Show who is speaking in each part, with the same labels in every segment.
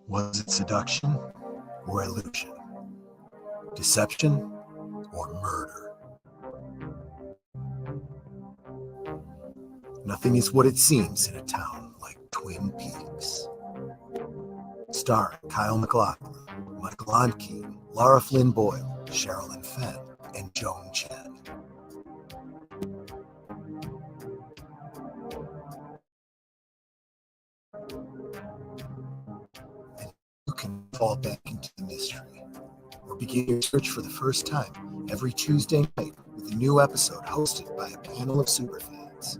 Speaker 1: Was it seduction or illusion? Deception or murder? Nothing is what it seems in a town like Twin Peaks. Starring Kyle MacLachlan, Michael Onkean, Lara Flynn Boyle, Sherilyn Fenn, and Joan Chen. And you can fall back into the mystery or begin your search for the first time every Tuesday night with a new episode hosted by a panel of superfans.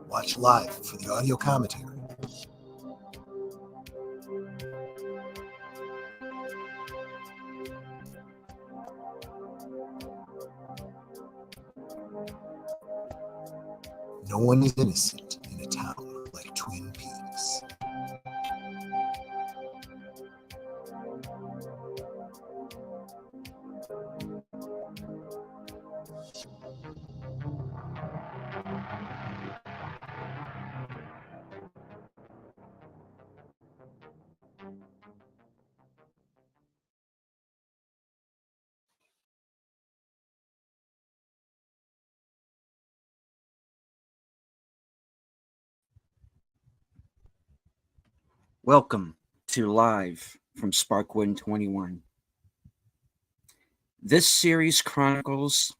Speaker 1: Watch live for the audio commentary. No one is innocent in a town like Twin Peaks.
Speaker 2: Welcome to Live from Sparkwood 21. This series chronicles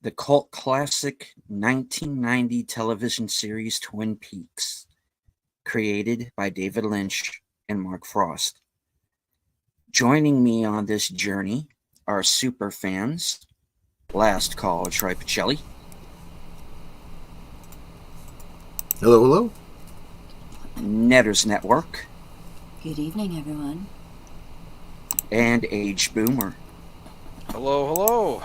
Speaker 2: the cult classic 1990 television series Twin Peaks, created by David Lynch and Mark Frost. Joining me on this journey are super fans, Last Call Troy Pacelli.
Speaker 1: Hello, hello.
Speaker 2: Netters Network,
Speaker 3: Good evening, everyone.
Speaker 2: and Age Boomer.
Speaker 4: Hello, hello.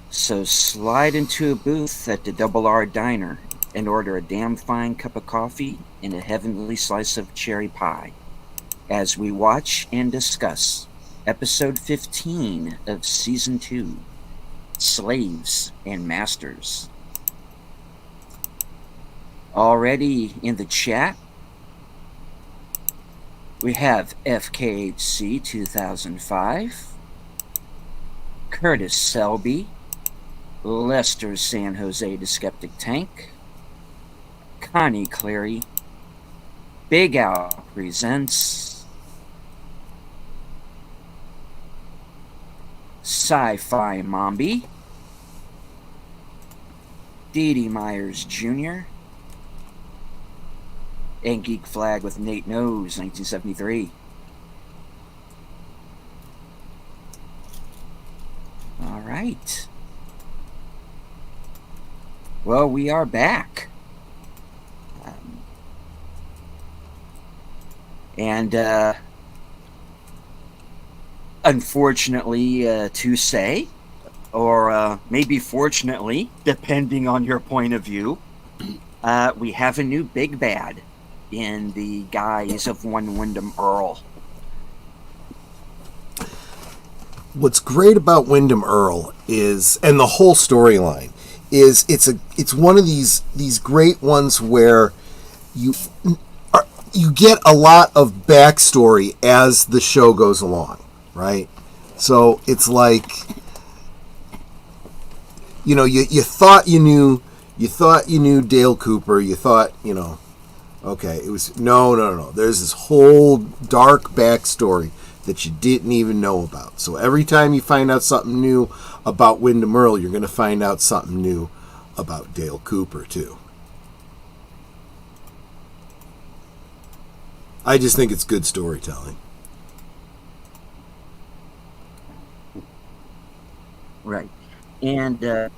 Speaker 2: So slide into a booth at the Double R Diner and order a damn fine cup of coffee and a heavenly slice of cherry pie as we watch and discuss episode 15 of season 2, Slaves and Masters. Already in the chat, we have FKHC 2005, Curtis Selby, Lester San Jose the Skeptic Tank, Connie Cleary, Big Al Presents, Sci-Fi Mombi, Dee Dee Myers Jr., and Geek Flag with Nate Knows, 1973. All right. Well, we are back. Unfortunately to say, or maybe fortunately, depending on your point of view, we have a new big bad in the guise of one Wyndham Earl.
Speaker 1: What's great about Wyndham Earl is, and the whole storyline is, it's one of these great ones where you get a lot of backstory as the show goes along, right? So it's like, you know, you thought you knew Dale Cooper, you thought, you know, okay, it was no. There's this whole dark backstory that you didn't even know about. So every time you find out something new about Wyndham Earl, you're going to find out something new about Dale Cooper too. I just think it's good storytelling.
Speaker 2: Right. And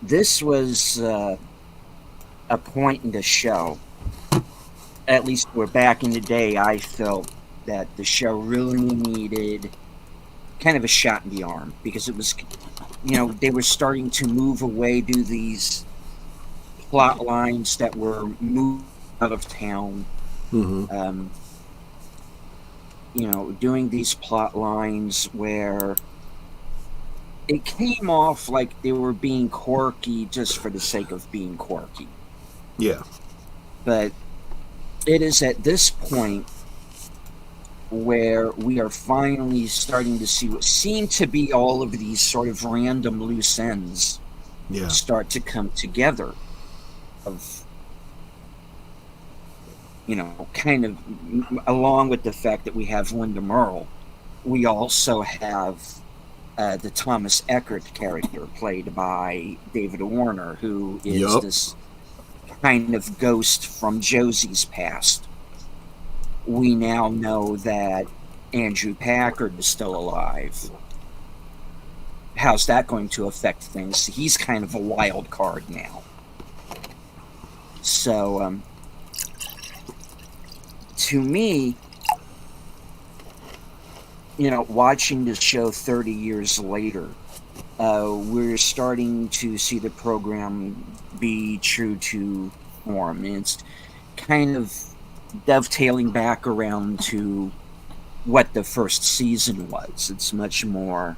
Speaker 2: this was a point in the show, at least where back in the day I felt that the show really needed kind of a shot in the arm, because it was, you know, they were starting to move away, do these plot lines that were moved out of town.
Speaker 1: Mm-hmm.
Speaker 2: You know, doing these plot lines where it came off like they were being quirky just for the sake of being quirky.
Speaker 1: Yeah.
Speaker 2: But it is at this point where we are finally starting to see what seem to be all of these sort of random loose ends
Speaker 1: Yeah.
Speaker 2: start to come together of, kind of along with the fact that we have Linda Merle, we also have the Thomas Eckert character played by David Warner, who is
Speaker 1: Yup.
Speaker 2: this kind of ghost from Josie's past. We now know that Andrew Packard is still alive. How's that going to affect things? He's kind of a wild card now. So, to me, watching this show 30 years later, we're starting to see the program be true to form. It's kind of dovetailing back around to what the first season was. It's much more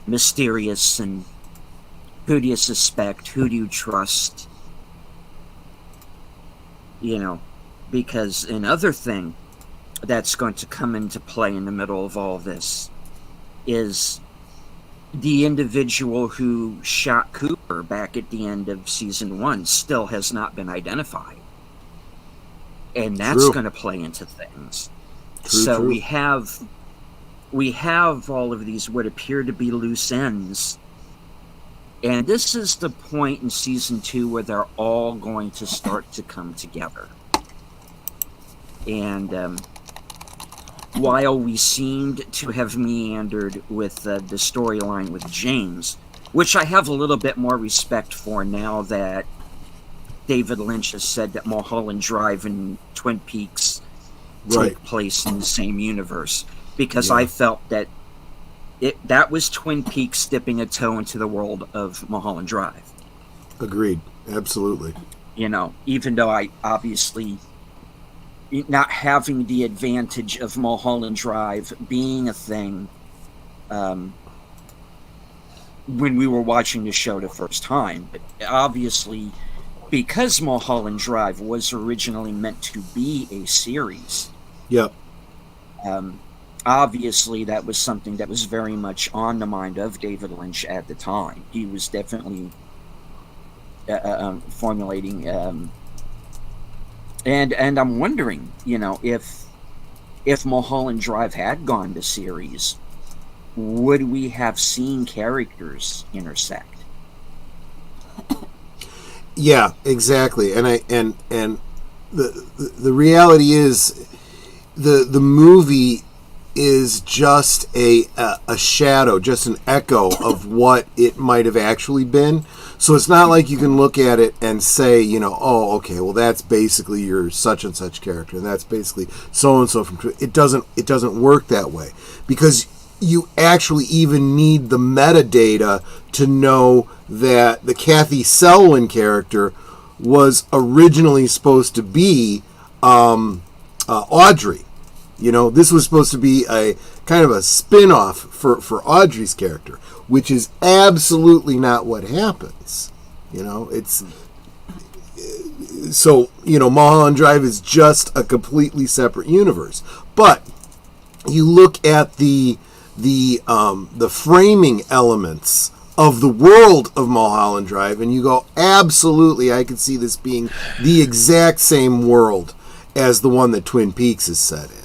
Speaker 2: mysterious and who do you suspect, who do you trust, because another thing that's going to come into play in the middle of all this is the individual who shot Cooper back at the end of season 1 still has not been identified. And that's going to play into things. True. We have all of these what appear to be loose ends. And this is the point in season 2 where they're all going to start to come together. And while we seemed to have meandered with the storyline with James, which I have a little bit more respect for now that David Lynch has said that Mulholland Drive and Twin Peaks take place in the same universe, because I felt that that was Twin Peaks dipping a toe into the world of Mulholland Drive.
Speaker 1: Agreed. Absolutely.
Speaker 2: Even though I obviously, not having the advantage of Mulholland Drive being a thing when we were watching the show the first time, but obviously because Mulholland Drive was originally meant to be a series.
Speaker 1: Yep.
Speaker 2: Obviously, that was something that was very much on the mind of David Lynch at the time. He was definitely formulating, and I'm wondering, if Mulholland Drive had gone to series, would we have seen characters intersect?
Speaker 1: Yeah, exactly. And the reality is the movie is just a shadow, just an echo of what it might have actually been. So it's not like you can look at it and say, oh, okay, well that's basically your such and such character, and that's basically so and so from. It doesn't work that way, because you actually even need the metadata to know that the Kathy Selwyn character was originally supposed to be Audrey. This was supposed to be a kind of a spin-off for Audrey's character, which is absolutely not what happens. It's so, Mulholland Drive is just a completely separate universe. But you look at the framing elements of the world of Mulholland Drive, and you go, absolutely, I could see this being the exact same world as the one that Twin Peaks is set in.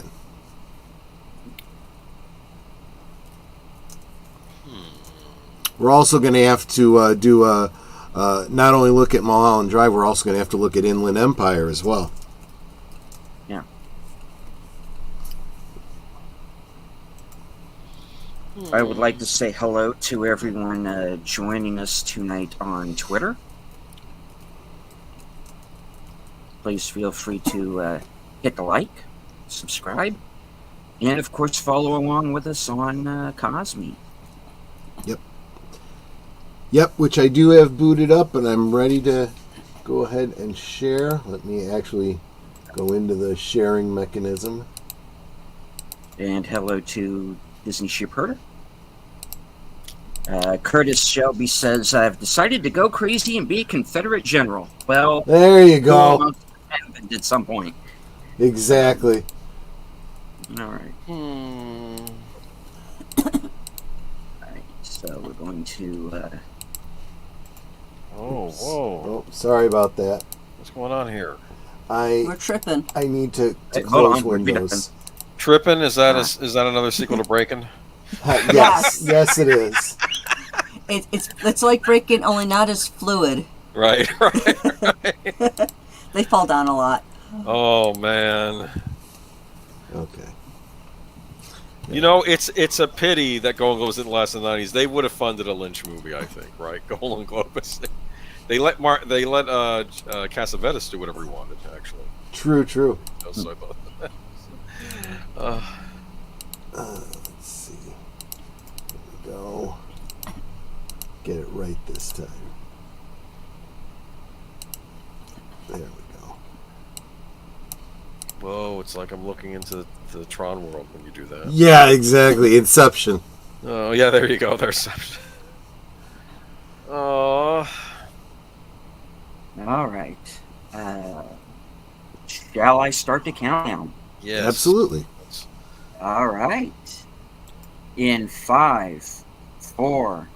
Speaker 1: We're also going to have to do not only look at Mulholland Drive, we're also going to have to look at Inland Empire as well.
Speaker 2: Yeah. I would like to say hello to everyone joining us tonight on Twitter. Please feel free to hit a like, subscribe, and of course follow along with us on Cosme.
Speaker 1: Yep, which I do have booted up, and I'm ready to go ahead and share. Let me actually go into the sharing mechanism.
Speaker 2: And hello to Disney Shipherder. Curtis Shelby says, I've decided to go crazy and be a Confederate general. Well,
Speaker 1: There you go.
Speaker 2: who happened at some point.
Speaker 1: Exactly.
Speaker 2: All right. All right. So we're going to.
Speaker 4: Oh, whoa.
Speaker 1: Oh, sorry about that.
Speaker 4: What's going on here?
Speaker 3: We're tripping.
Speaker 1: I need to
Speaker 2: Hey, hold
Speaker 1: close
Speaker 2: on, we're
Speaker 1: windows.
Speaker 4: Tripping? Is that another sequel to Breaking?
Speaker 1: Yes, yes, it is.
Speaker 3: It's like breaking, only not as fluid.
Speaker 4: Right.
Speaker 3: They fall down a lot.
Speaker 4: Oh man.
Speaker 1: Okay.
Speaker 4: You know, it's a pity that Golden Globus didn't last in the 90s. They would have funded a Lynch movie, I think. Right? Golden Globus. They let Cassavetes do whatever he wanted. Actually.
Speaker 1: True.
Speaker 4: So I thought.
Speaker 1: Let's see. Here we go. Get it right this time. There we go.
Speaker 4: Whoa! It's like I'm looking into the Tron world when you do that.
Speaker 1: Yeah, exactly. Inception.
Speaker 4: Oh yeah, there you go. There's. Oh.
Speaker 2: All right. Shall I start the countdown?
Speaker 4: Yes.
Speaker 1: Absolutely.
Speaker 2: All right. In 5, 4,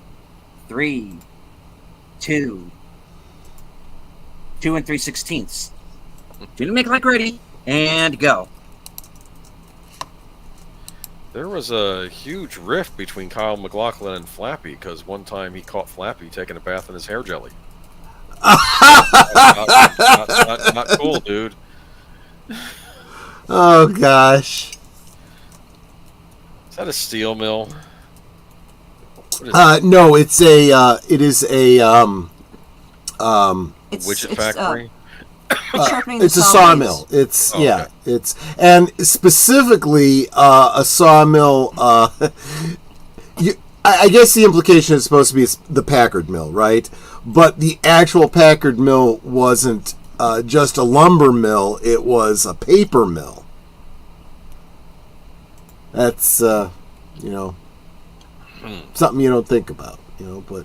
Speaker 2: 3, 2 and 3/16. Didn't make like ready. And go.
Speaker 4: There was a huge rift between Kyle MacLachlan and Flappy because one time he caught Flappy taking a bath in his hair jelly. not cool, dude.
Speaker 1: Oh gosh.
Speaker 4: Is that a steel mill?
Speaker 1: No, it is a
Speaker 4: Widget factory?
Speaker 1: it's a sawmill. It's
Speaker 4: okay.
Speaker 1: It's and specifically a sawmill. I guess the implication is supposed to be the Packard mill, right? But the actual Packard mill wasn't just a lumber mill; it was a paper mill. That's something you don't think about, but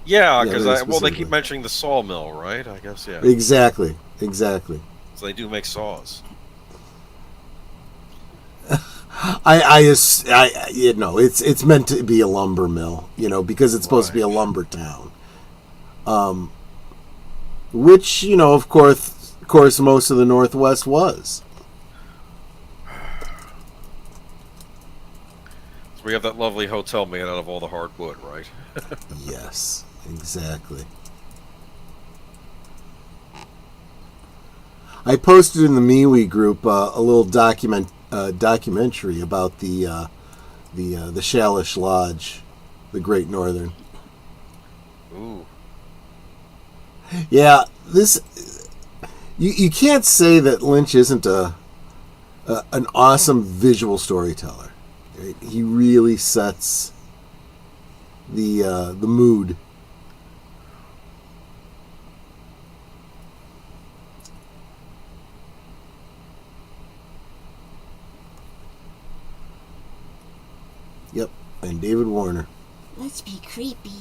Speaker 4: Yeah, because they
Speaker 1: specifically.
Speaker 4: keep mentioning the sawmill, right? I guess, yeah.
Speaker 1: Exactly.
Speaker 4: So they do make saws.
Speaker 1: It's meant to be a lumber mill, because it's supposed to be a lumber town. Which, of course, most of the Northwest was.
Speaker 4: So we have that lovely hotel made out of all the hardwood, right?
Speaker 1: Yes, exactly. I posted in the MeWe group a little documentary about the Shalish Lodge, the Great Northern.
Speaker 4: Ooh.
Speaker 1: Yeah, you can't say that Lynch isn't an awesome visual storyteller. Right? He really sets the mood. Yep, and David Warner.
Speaker 3: Let's be creepy.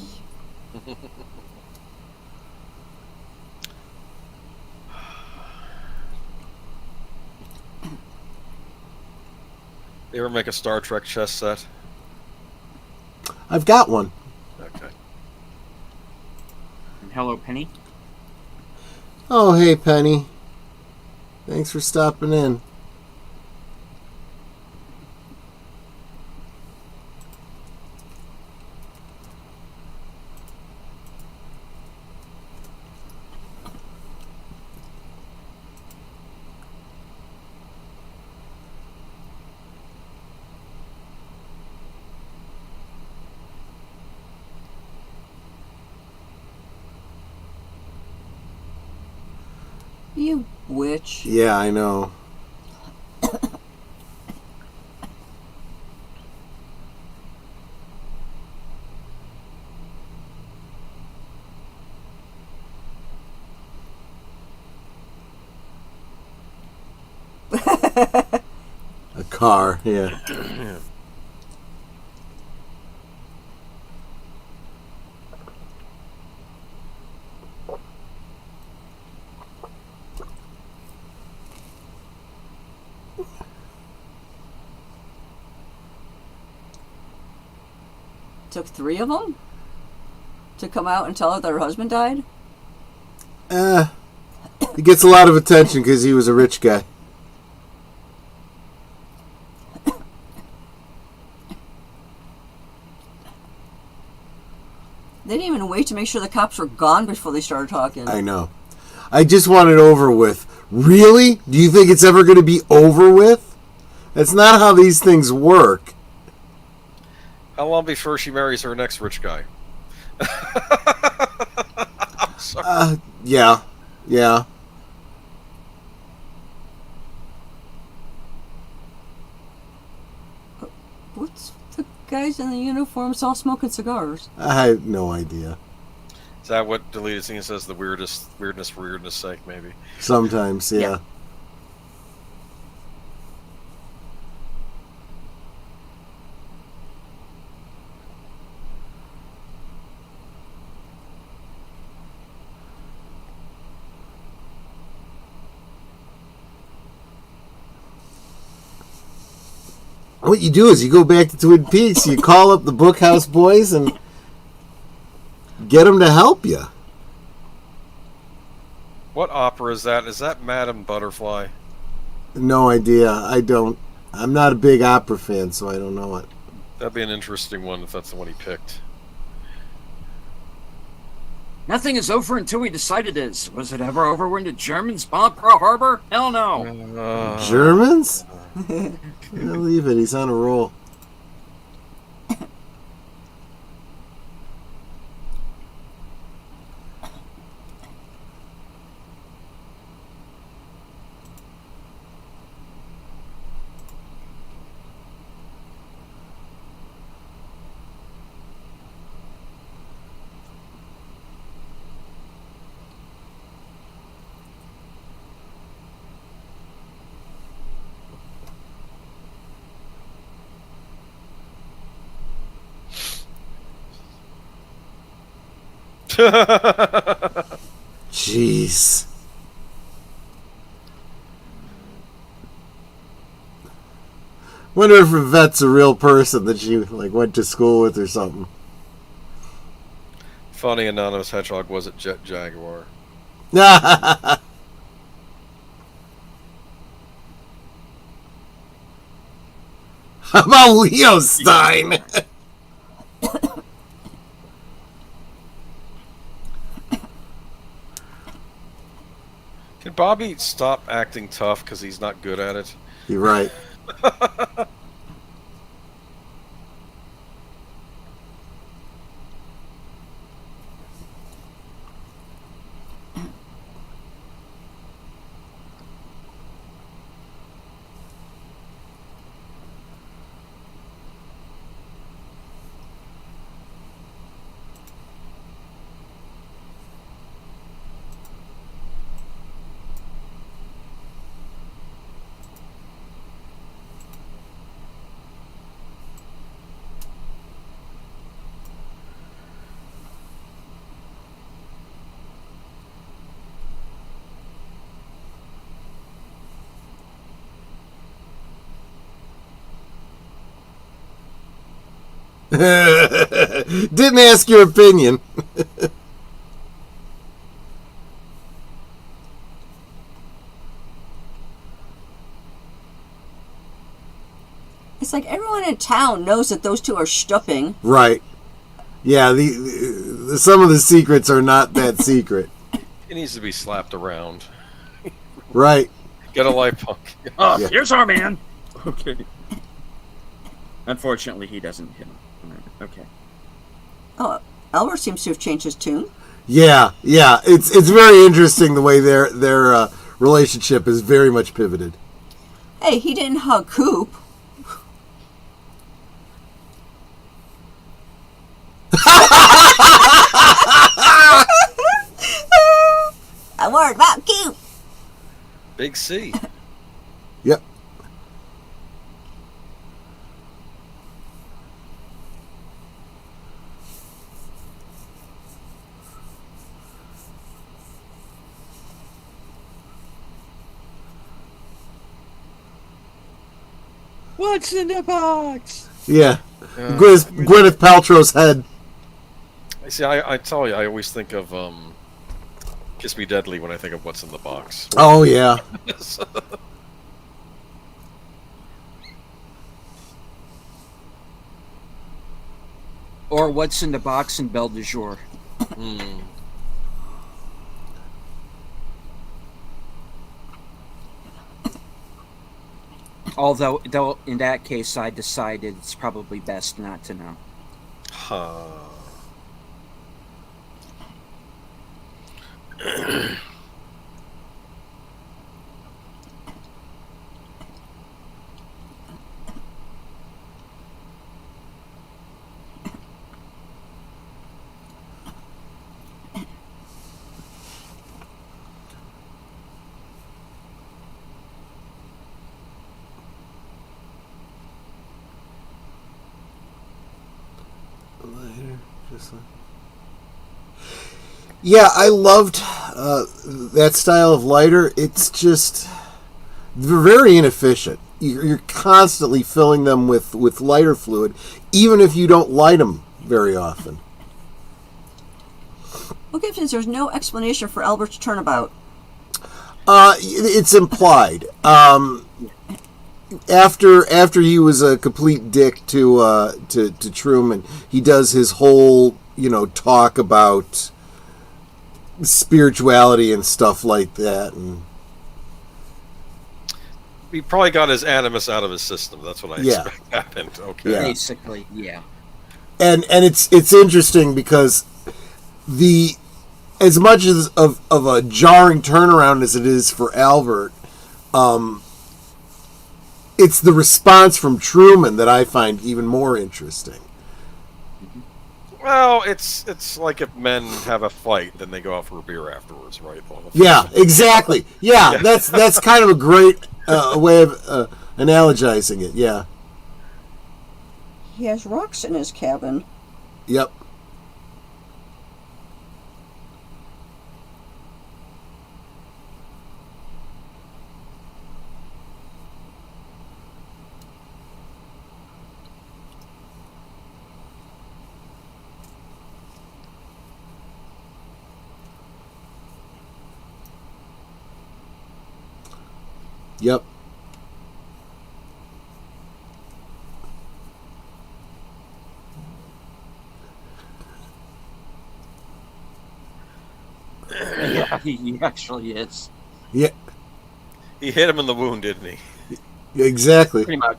Speaker 4: You ever make a Star Trek chess set?
Speaker 1: I've got one.
Speaker 4: Okay.
Speaker 2: And hello, Penny.
Speaker 1: Oh, hey, Penny. Thanks for stopping in.
Speaker 3: You witch.
Speaker 1: Yeah, I know. A car, yeah.
Speaker 3: Took 3 of them to come out and tell her that her husband died?
Speaker 1: He gets a lot of attention because he was a rich guy.
Speaker 3: They didn't even wait to make sure the cops were gone before they started talking.
Speaker 1: I know. I just want it over with. Really? Do you think it's ever going to be over with? That's not how these things work.
Speaker 4: How long before she marries her next rich guy? I'm sorry.
Speaker 1: Yeah.
Speaker 3: What's the guys in the uniforms all smoking cigars?
Speaker 1: I have no idea.
Speaker 4: Is that what deleted scene says? The weirdness for weirdness sake, maybe.
Speaker 1: Sometimes, yeah. What you do is you go back to Twin Peaks, you call up the Bookhouse Boys and get them to help you.
Speaker 4: What opera is that? Is that Madame Butterfly?
Speaker 1: No idea. I'm not a big opera fan, so I don't know it.
Speaker 4: That'd be an interesting one if that's the one he picked.
Speaker 2: Nothing is over until we decide it is. Was it ever over when the Germans bombed Pearl Harbor? Hell no.
Speaker 1: Germans? Leave it. He's on a roll. Jeez. Wonder if Yvette's a real person that she went to school with or something.
Speaker 4: Funny anonymous hedgehog was it Jet Jaguar?
Speaker 1: How about Leo Stein?
Speaker 4: Can Bobby stop acting tough because he's not good at it?
Speaker 1: You're right. Didn't ask your opinion.
Speaker 3: It's like everyone in town knows that those two are stupping.
Speaker 1: Right. Yeah, the some of the secrets are not that secret.
Speaker 4: He needs to be slapped around.
Speaker 1: Right.
Speaker 4: Get a life, punk.
Speaker 2: Oh,
Speaker 1: Yeah.
Speaker 2: here's our man. Okay. Unfortunately, he doesn't hit him. Okay.
Speaker 3: Oh, Albert seems to have changed his tune.
Speaker 1: Yeah. It's very interesting the way their relationship is very much pivoted.
Speaker 3: Hey, he didn't hug Coop. I'm worried about Coop.
Speaker 4: Big C.
Speaker 1: Yep.
Speaker 2: What's in the box?
Speaker 1: Yeah. Gwyneth Paltrow's head.
Speaker 4: See, I tell you, I always think of Kiss Me Deadly when I think of what's in the box.
Speaker 1: Oh yeah.
Speaker 2: Or what's in the box in Belle de Jour. Although, though, in that case, I decided it's probably best not to know.
Speaker 4: Huh.
Speaker 1: Yeah, I loved that style of lighter. It's just they're very inefficient. You're constantly filling them with lighter fluid, even if you don't light them very often.
Speaker 3: Okay, since there's no explanation for Albert's turnabout.
Speaker 1: It's implied. After he was a complete dick to Truman, he does his whole talk about spirituality and stuff like that, and
Speaker 4: he probably got his animus out of his system. That's what I expect happened. Okay.
Speaker 1: Yeah.
Speaker 2: Basically, yeah.
Speaker 1: And it's interesting because as much as of a jarring turnaround as it is for Albert, it's the response from Truman that I find even more interesting.
Speaker 4: Well, it's like if men have a fight, then they go out for a beer afterwards, right?
Speaker 1: Yeah, exactly. Yeah, that's kind of a great way of analogizing it. Yeah.
Speaker 3: He has rocks in his cabin.
Speaker 1: Yep. Yep.
Speaker 2: Yeah, he actually is.
Speaker 1: Yeah.
Speaker 4: He hit him in the wound, didn't he?
Speaker 1: Exactly.
Speaker 2: Pretty much.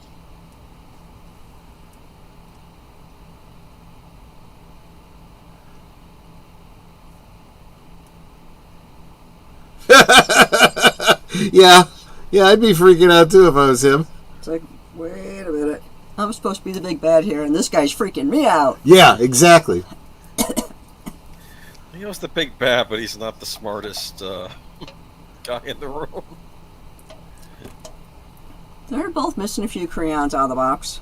Speaker 1: Yeah, I'd be freaking out too if I was him.
Speaker 3: It's like, wait a minute. I'm supposed to be the big bad here, and this guy's freaking me out.
Speaker 1: Yeah, exactly.
Speaker 4: He was the big bad, but he's not the smartest guy in the room.
Speaker 3: They're both missing a few crayons out of the box.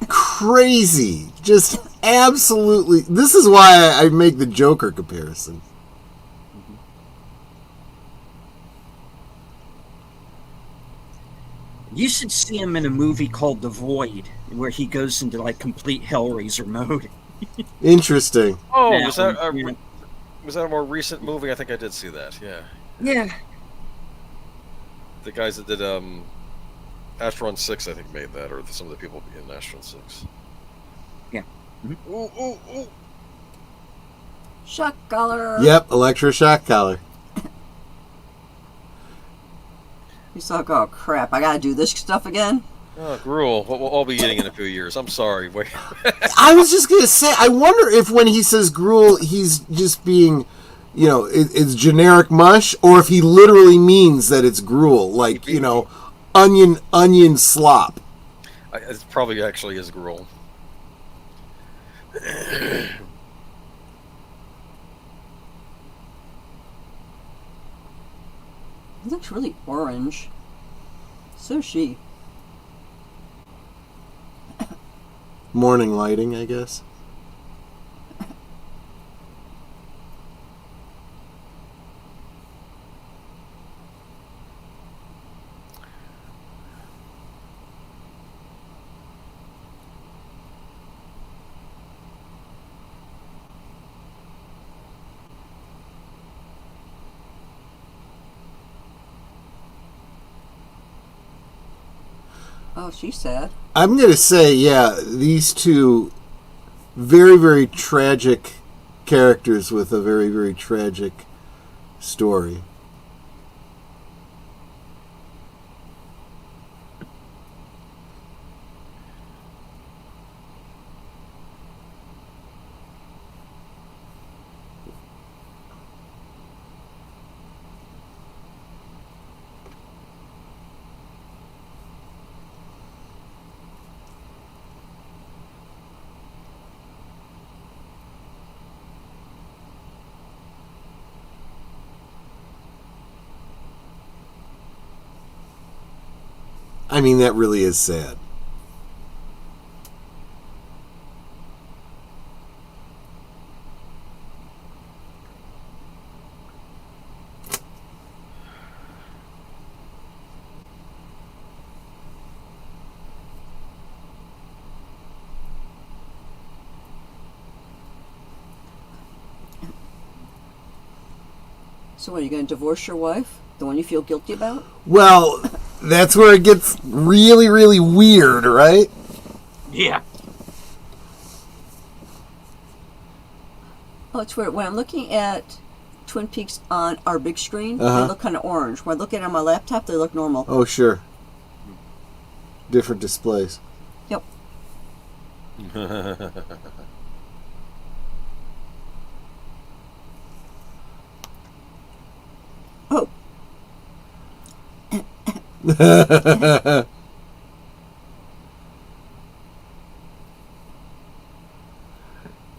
Speaker 1: Crazy. Just absolutely. This is why I make the Joker comparison.
Speaker 2: You should see him in a movie called The Void, where he goes into like complete Hellraiser mode.
Speaker 1: Interesting.
Speaker 4: Oh,
Speaker 2: Now,
Speaker 4: was that a more recent movie? I think I did see that. Yeah.
Speaker 2: Yeah.
Speaker 4: The guys that did Astron 6, I think, made that, or some of the people in Astron 6.
Speaker 2: Yeah.
Speaker 4: Ooh, ooh, ooh.
Speaker 3: Shock collar.
Speaker 1: Yep, electroshock collar.
Speaker 3: He's like, oh crap, I gotta do this stuff again?
Speaker 4: Oh, gruel. What we'll all be eating in a few years. I'm sorry. Wait.
Speaker 1: I was just gonna say, I wonder if when he says gruel, he's just being, it's generic mush, or if he literally means that it's gruel, like onion slop.
Speaker 4: It probably actually is gruel.
Speaker 3: He looks really orange. So she.
Speaker 1: Morning lighting, I guess.
Speaker 3: Oh, she's sad.
Speaker 1: I'm going to say, yeah, these two very, very tragic characters with a very, very tragic story. I mean, that really is sad.
Speaker 3: So what, are you going to divorce your wife? The one you feel guilty about?
Speaker 1: Well, that's where it gets really, really weird, right?
Speaker 2: Yeah.
Speaker 3: Oh, it's weird. When I'm looking at Twin Peaks on our big screen,
Speaker 1: Uh-huh.
Speaker 3: they look kind of orange. When I look at it on my laptop, they look normal.
Speaker 1: Oh, sure. Different displays.
Speaker 3: Yep. Oh,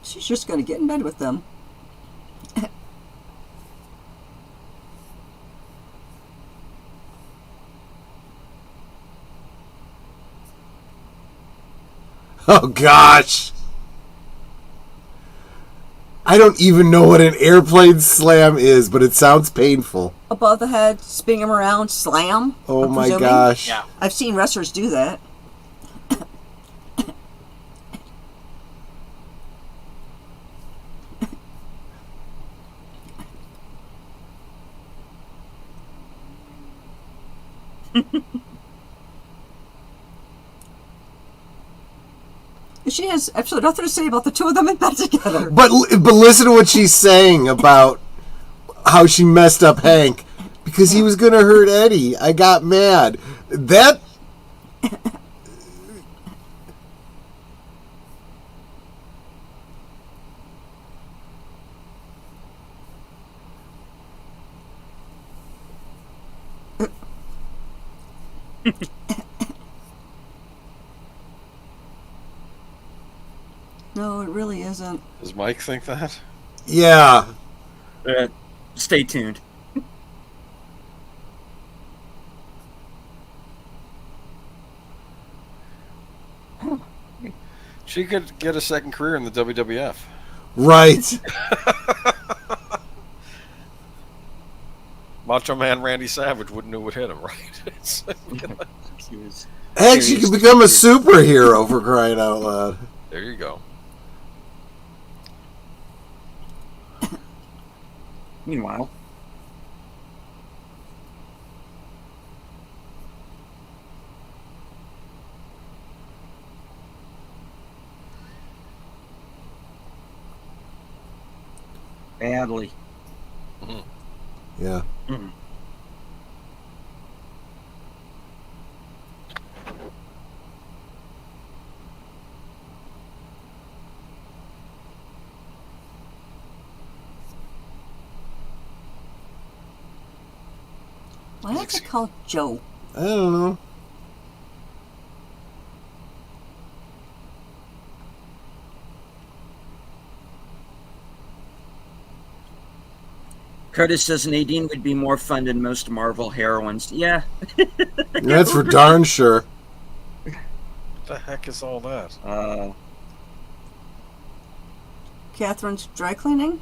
Speaker 3: she's just going to get in bed with them.
Speaker 1: Oh, gosh. I don't even know what an airplane slam is, but it sounds painful.
Speaker 3: Above the head, spin him around, slam.
Speaker 1: Oh,
Speaker 3: I'm
Speaker 1: my
Speaker 3: presuming.
Speaker 1: gosh.
Speaker 2: Yeah.
Speaker 3: I've seen wrestlers do that. She has absolutely nothing to say about the two of them in bed together.
Speaker 1: But listen to what she's saying about how she messed up Hank because he was going to hurt Eddie. I got mad. That
Speaker 3: No, it really isn't.
Speaker 4: Does Mike think that?
Speaker 1: yeah.
Speaker 2: Stay tuned.
Speaker 4: She could get a second career in the WWF.
Speaker 1: Right.
Speaker 4: Macho Man Randy Savage wouldn't know what hit him, right? It's
Speaker 2: He was
Speaker 1: Heck, she could become a superhero for crying out loud.
Speaker 4: there you go.
Speaker 2: Meanwhile, badly.
Speaker 1: Yeah.
Speaker 2: Mm.
Speaker 3: Why is it called Joe?
Speaker 1: I don't know.
Speaker 2: Curtis says Nadine would be more fun than most Marvel heroines. Yeah.
Speaker 1: That's for darn sure.
Speaker 4: What the heck is all that?
Speaker 3: Catherine's dry cleaning?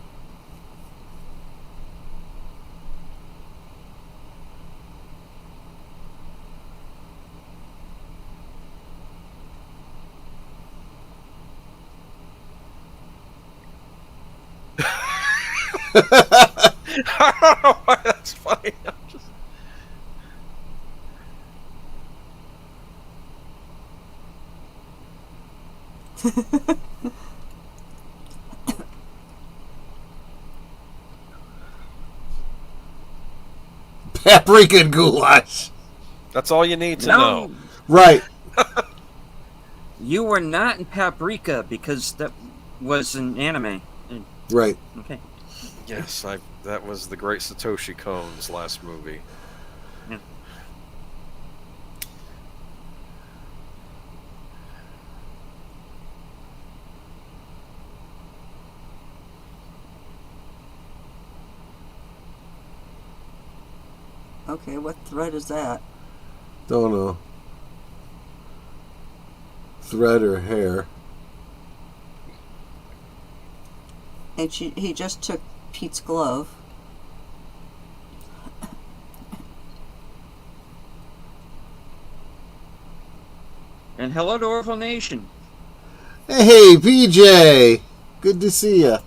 Speaker 4: I don't know why that's funny. I'm just...
Speaker 1: Paprika and goulash.
Speaker 4: That's all you need to know.
Speaker 1: Right.
Speaker 2: You were not in Paprika because that was an anime.
Speaker 1: Right.
Speaker 2: Okay.
Speaker 4: Yes, that was the great Satoshi Kon's last movie.
Speaker 2: Yeah.
Speaker 3: Okay, what thread is that?
Speaker 1: Don't know. Thread or hair.
Speaker 3: And he just took Pete's glove.
Speaker 2: And hello to Orville Nation.
Speaker 1: Hey, PJ. Good to see ya.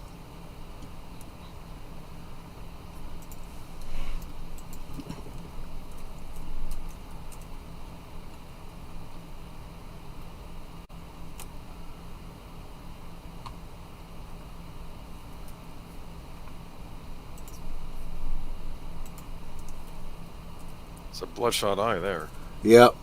Speaker 4: It's a bloodshot eye there.
Speaker 1: Yep.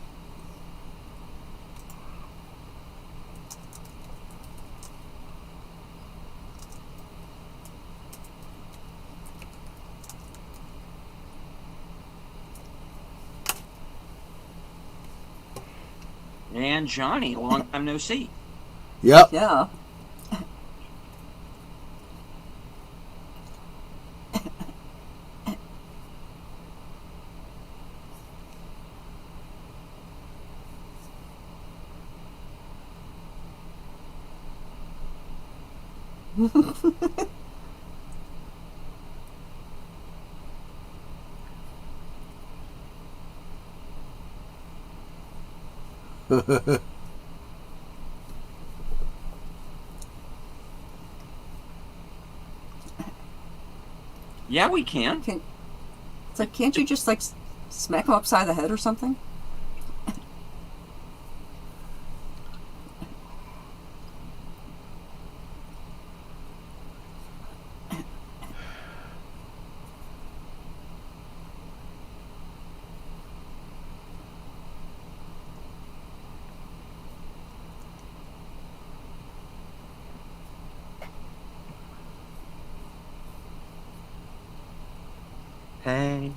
Speaker 2: And Johnny, long time no see.
Speaker 1: Yep.
Speaker 3: Yeah.
Speaker 2: Yeah, we can.
Speaker 3: It's like, can't you just like smack him upside the head or something?
Speaker 2: Hey.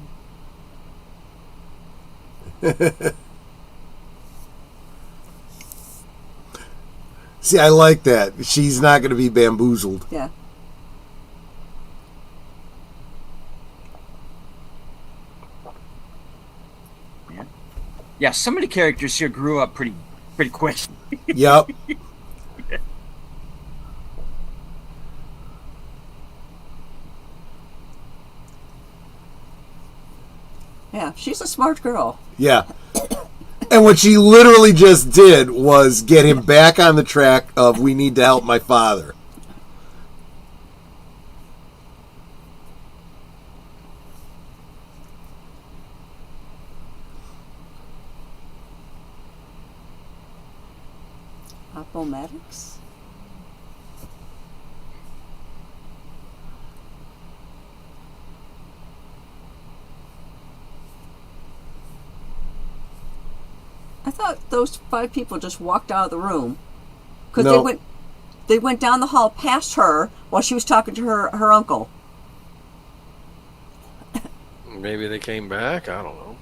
Speaker 1: See, I like that. She's not going to be bamboozled.
Speaker 3: Yeah.
Speaker 2: Yeah, some of the characters here grew up pretty quick.
Speaker 1: Yep.
Speaker 3: Yeah, she's a smart girl.
Speaker 1: Yeah. And what she literally just did was get him back on the track of we need to help my father.
Speaker 3: Apomatics? I thought those 5 people just walked out of the room because
Speaker 1: No.
Speaker 3: they went down the hall past her while she was talking to her uncle.
Speaker 4: Maybe they came back. I don't know.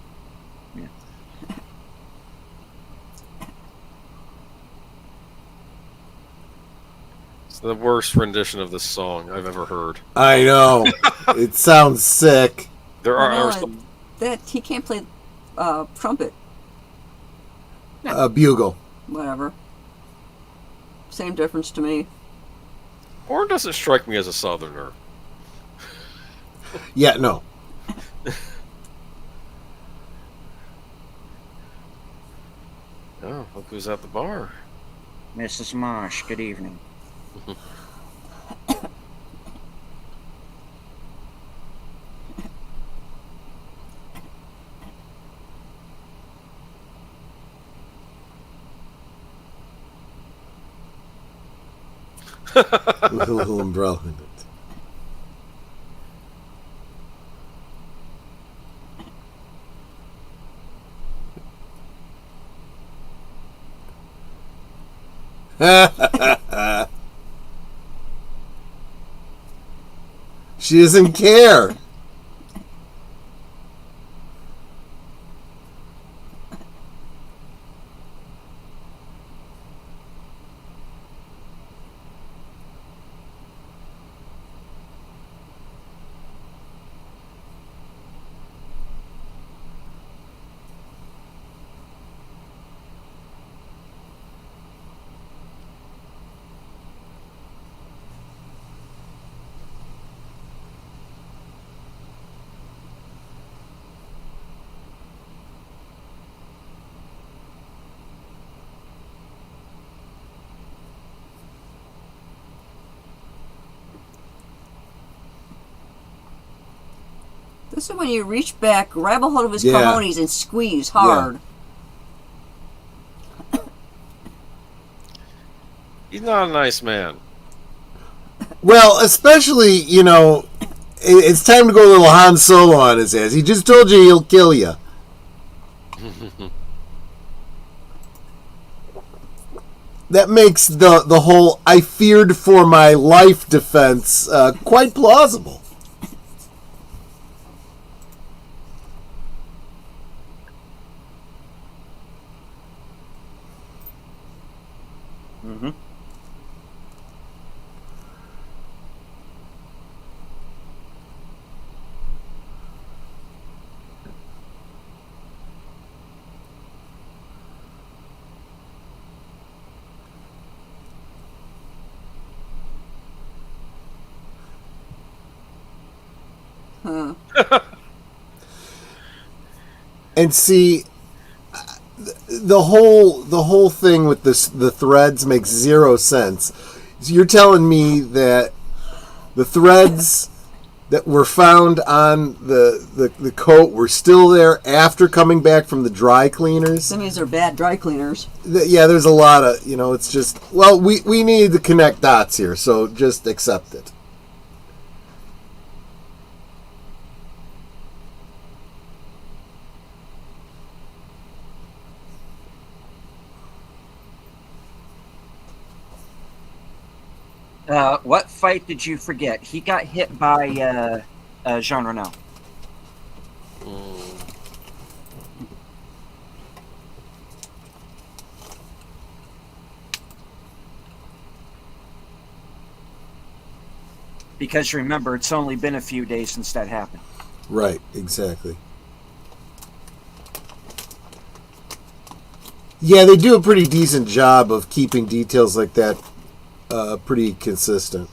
Speaker 4: It's the worst rendition of this song I've ever heard.
Speaker 1: I know. It sounds sick.
Speaker 4: There
Speaker 3: I know
Speaker 4: are some.
Speaker 3: that he can't play trumpet.
Speaker 1: A bugle.
Speaker 3: Whatever. Same difference to me.
Speaker 4: Or doesn't strike me as a southerner.
Speaker 1: Yeah, no.
Speaker 4: Oh, look who's at the bar.
Speaker 2: Mrs. Marsh, good evening.
Speaker 1: with a little umbrella in it. She doesn't care.
Speaker 3: This is when you reach back, grab a hold of his
Speaker 1: Yeah.
Speaker 3: cojones, and squeeze hard.
Speaker 4: He's not a nice man.
Speaker 1: Well, especially, it's time to go a little Han Solo on his ass. He just told you he'll kill you. That makes the whole "I feared for my life" defense quite plausible.
Speaker 2: Mm-hmm.
Speaker 3: Huh.
Speaker 1: And see, the whole thing with the threads makes zero sense. So you're telling me that the threads that were found on the coat were still there after coming back from the dry cleaners?
Speaker 3: That means they're bad dry cleaners.
Speaker 1: Yeah, there's a lot of, it's just, well, we need to connect dots here, so just accept it.
Speaker 2: What fight did you forget? He got hit by Jean Reno. Because remember, it's only been a few days since that happened.
Speaker 1: Right, exactly. Yeah, they do a pretty decent job of keeping details like that pretty consistent.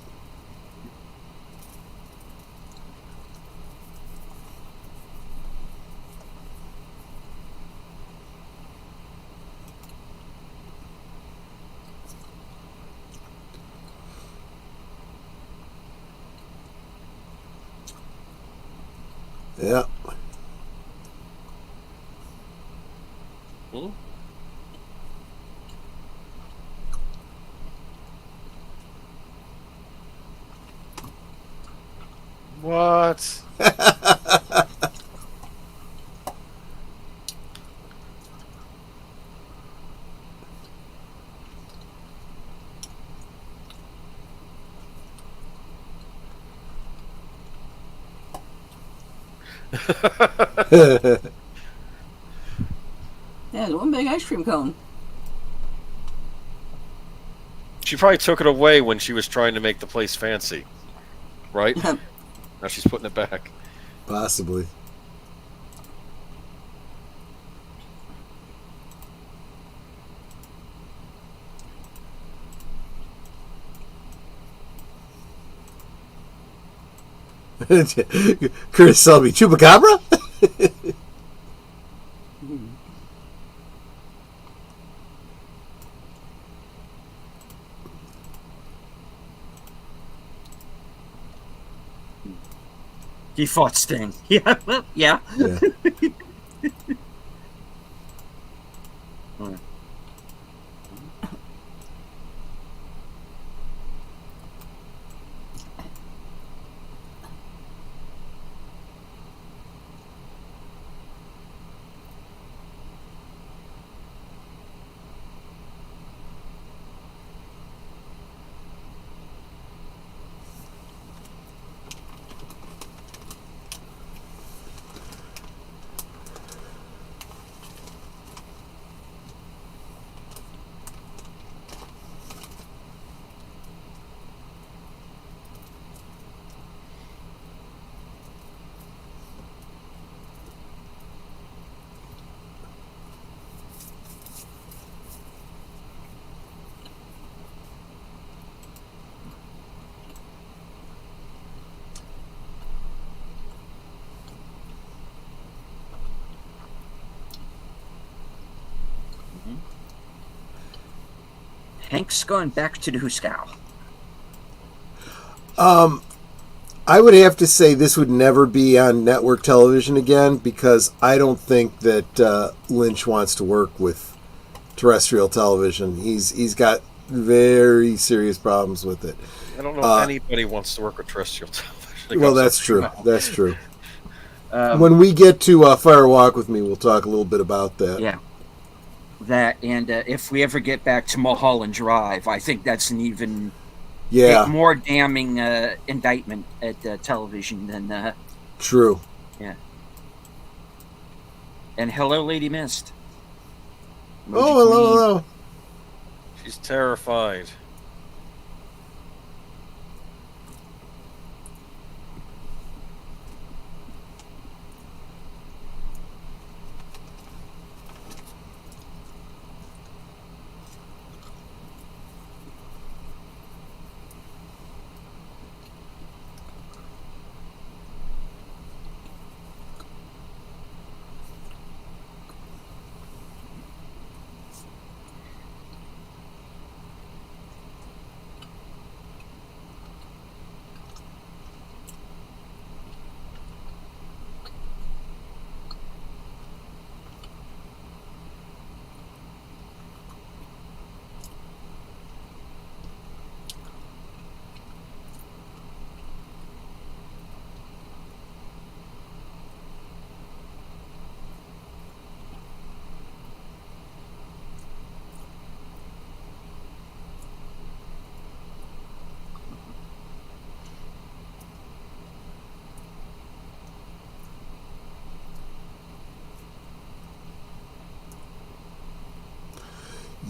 Speaker 1: Yeah.
Speaker 4: Hmm? What?
Speaker 3: Yeah, it's one big ice cream cone.
Speaker 4: She probably took it away when she was trying to make the place fancy, right? Now she's putting it back.
Speaker 1: Possibly. Curtis Selby, Chupacabra?
Speaker 2: He fought Sting. Yeah, yeah.
Speaker 1: Yeah.
Speaker 2: Hank's going back to the Huskow.
Speaker 1: I would have to say this would never be on network television again because I don't think that Lynch wants to work with terrestrial television. He's got very serious problems with it.
Speaker 4: I don't know if anybody wants to work with terrestrial television.
Speaker 1: Well, that's true. That's true. When we get to Fire Walk with Me, we'll talk a little bit about that.
Speaker 2: Yeah. That, and if we ever get back to Mulholland Drive, I think that's an even more damning indictment at television than...
Speaker 1: True.
Speaker 2: Yeah. And hello, Lady Mist.
Speaker 1: Oh, hello.
Speaker 4: She's terrified.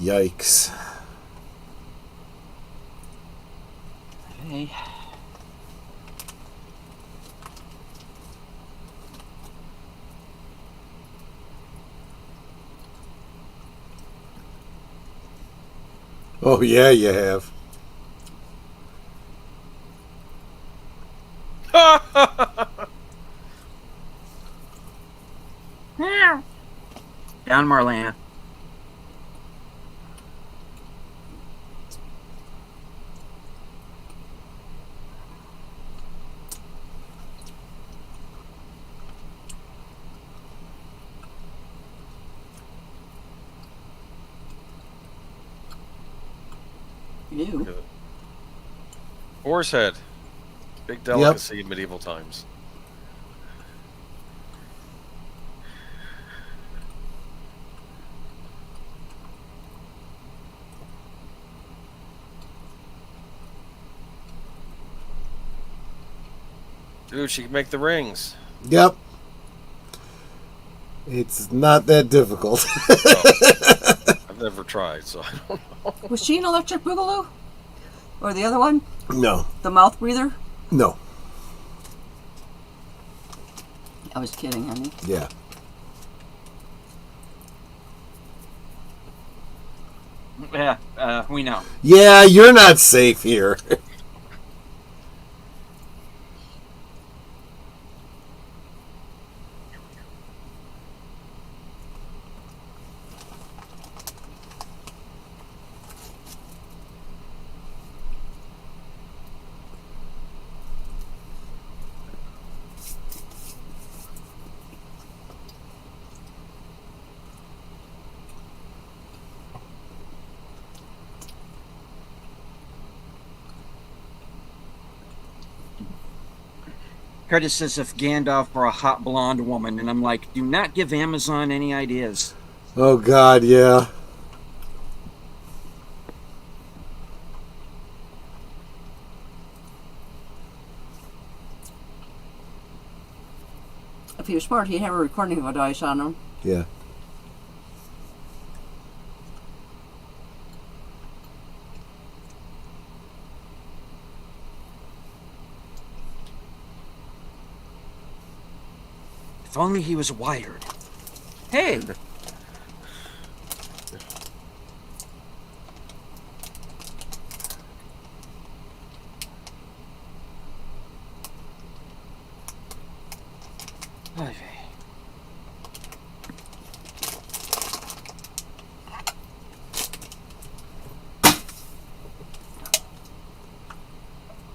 Speaker 1: Yikes.
Speaker 2: Hey.
Speaker 1: Oh, yeah, you have.
Speaker 2: Down Marlena.
Speaker 3: Ew.
Speaker 4: Boar's head. Big delicacy in medieval times. Dude, she can make the rings.
Speaker 1: Yep. It's not that difficult.
Speaker 4: No, I've never tried, so I don't know.
Speaker 3: Was she an Electric Boogaloo? Or the other one?
Speaker 1: No.
Speaker 3: The mouth breather?
Speaker 1: No.
Speaker 3: I was kidding, honey.
Speaker 1: Yeah.
Speaker 2: Yeah, we know.
Speaker 1: Yeah, you're not safe here.
Speaker 2: Curtis says if Gandalf were a hot blonde woman, and I'm like, do not give Amazon any ideas.
Speaker 1: Oh, God, yeah.
Speaker 3: If he was smart, he'd have a recording device on him.
Speaker 1: Yeah.
Speaker 2: If only he was wired. Hey!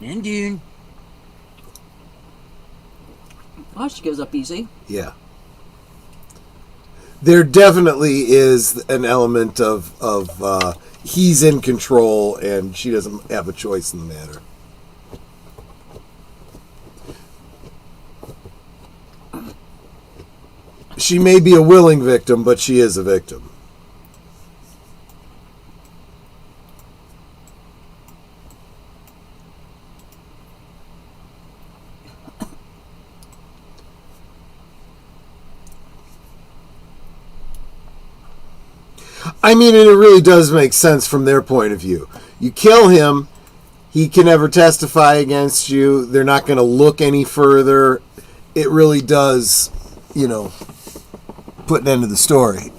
Speaker 2: And Dune.
Speaker 3: Oh, she gives up easy.
Speaker 1: Yeah. There definitely is an element of he's in control and she doesn't have a choice in the matter. She may be a willing victim, but she is a victim. I mean, and it really does make sense from their point of view. You kill him, he can never testify against you. They're not going to look any further. It really does, put an end to the story.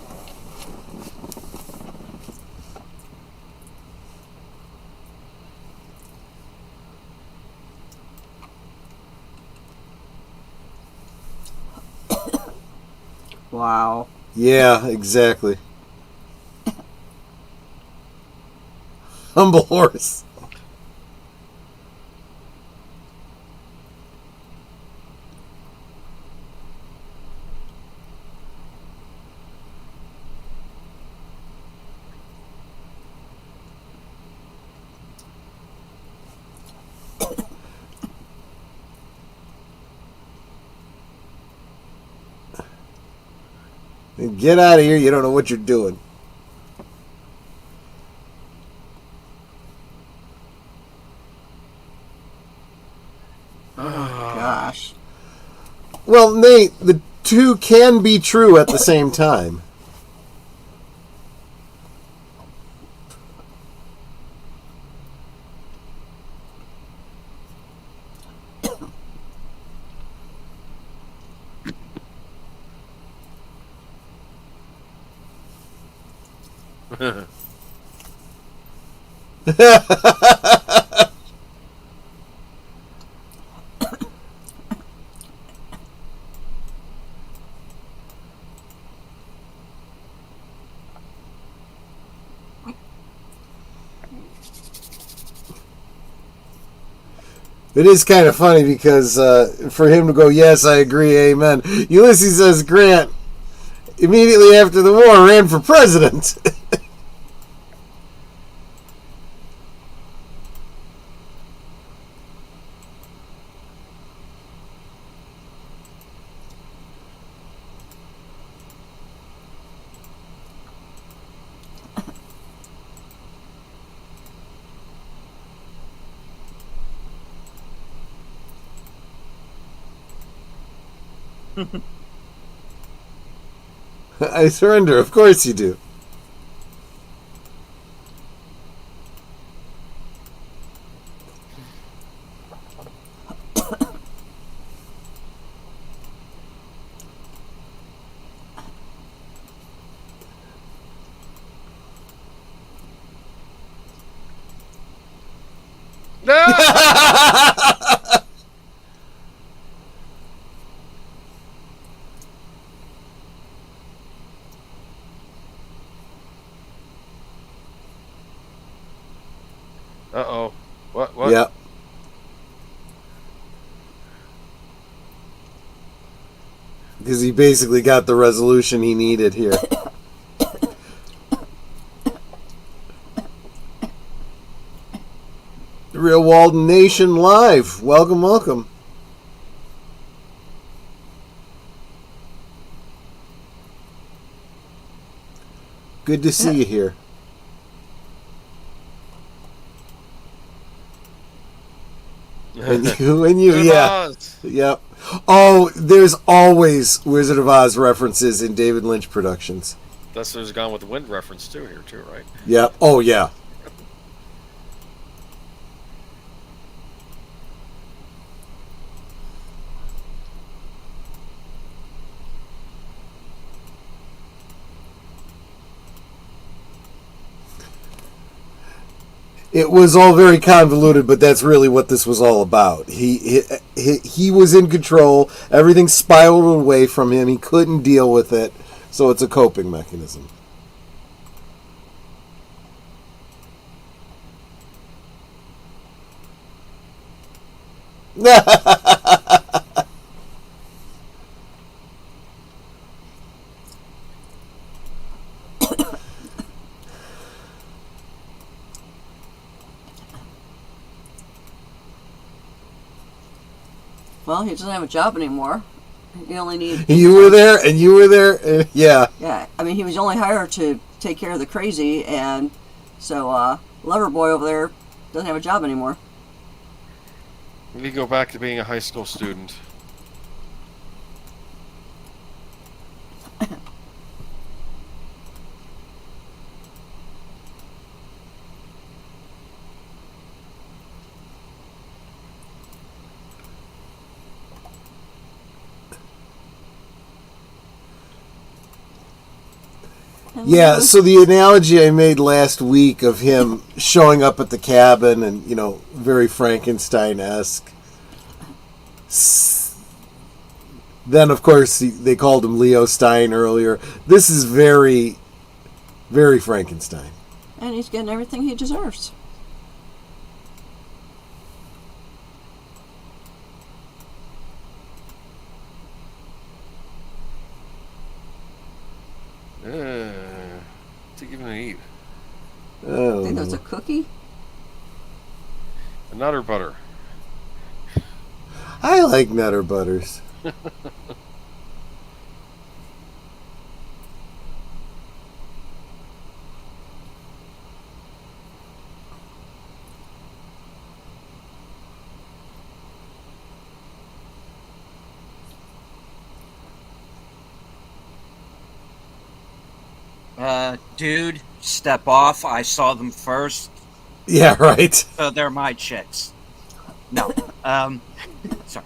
Speaker 3: Wow.
Speaker 1: Yeah, exactly. Humble horse. Get out of here, you don't know what you're doing.
Speaker 3: Gosh.
Speaker 1: Well, Nate, the two can be true at the same time. It is kind of funny because for him to go, yes, I agree, amen. Ulysses S. Grant, immediately after the war, ran for president. I surrender. Of course you do.
Speaker 4: Uh-oh. What?
Speaker 1: Yeah. Because he basically got the resolution he needed here. The Real Walden Nation live. Welcome, welcome. Good to see you here. And you, yeah. Yep. Oh, there's always Wizard of Oz references in David Lynch productions.
Speaker 4: That's there's Gone with the Wind reference too here too, right?
Speaker 1: Yep. Oh, yeah. It was all very convoluted, but that's really what this was all about. He was in control. Everything spiraled away from him. He couldn't deal with it, so it's a coping mechanism.
Speaker 3: Well, he doesn't have a job anymore. He only need.
Speaker 1: You were there, and you were there. Yeah.
Speaker 3: Yeah, I mean, he was only hired to take care of the crazy, and so Loverboy over there doesn't have a job anymore.
Speaker 4: We need to go back to being a high school student.
Speaker 1: Yeah, so the analogy I made last week of him showing up at the cabin and, very Frankenstein-esque. Then, of course, they called him Leo Stein earlier. This is very, very Frankenstein.
Speaker 3: And he's getting everything he deserves.
Speaker 4: What's he giving to eat?
Speaker 3: I think that was a cookie.
Speaker 4: A Nutter Butter.
Speaker 1: I like Nutter Butters.
Speaker 2: Dude, step off. I saw them first.
Speaker 1: Yeah, right.
Speaker 2: So they're my chicks. No. Sorry.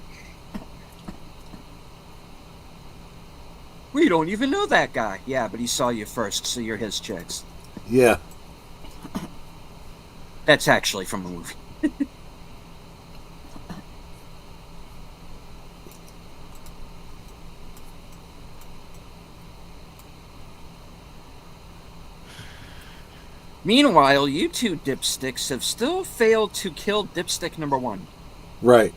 Speaker 2: We don't even know that guy. Yeah, but he saw you first, so you're his chicks.
Speaker 1: Yeah.
Speaker 2: That's actually from a movie. Meanwhile, you two dipsticks have still failed to kill dipstick number one.
Speaker 1: Right.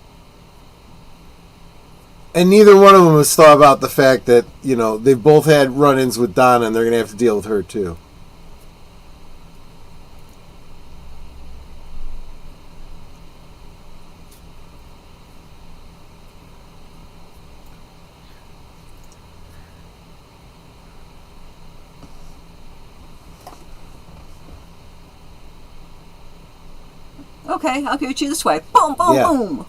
Speaker 1: And neither one of them has thought about the fact that, they've both had run-ins with Donna and they're going to have to deal with her too.
Speaker 3: Okay, I'll give it to you this way. Boom, boom,
Speaker 1: Yeah.
Speaker 3: boom.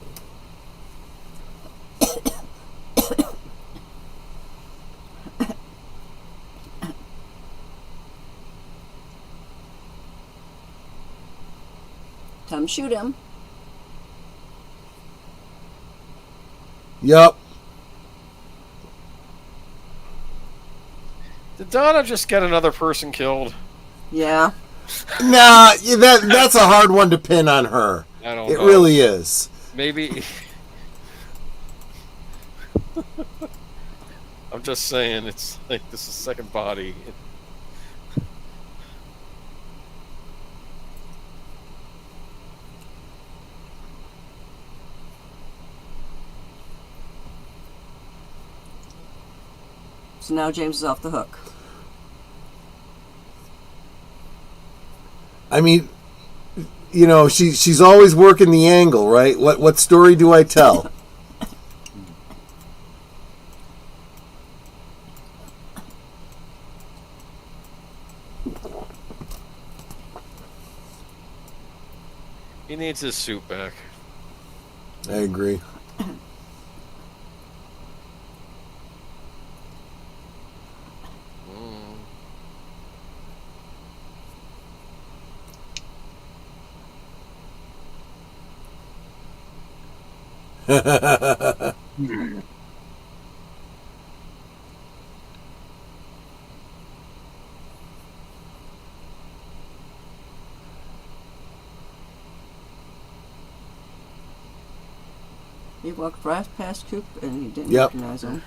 Speaker 3: Come shoot him.
Speaker 1: Yup.
Speaker 4: Did Donna just get another person killed?
Speaker 3: Yeah.
Speaker 1: Nah, that's a hard one to pin on her.
Speaker 4: I don't
Speaker 1: It
Speaker 4: know.
Speaker 1: really is.
Speaker 4: Maybe. I'm just saying, it's like this is second body.
Speaker 3: So now James is off the hook.
Speaker 1: I mean, she's always working the angle, right? What story do I tell?
Speaker 4: He needs his suit back.
Speaker 1: I agree.
Speaker 3: He walked right past Coop and he didn't
Speaker 1: Yep.
Speaker 3: recognize him.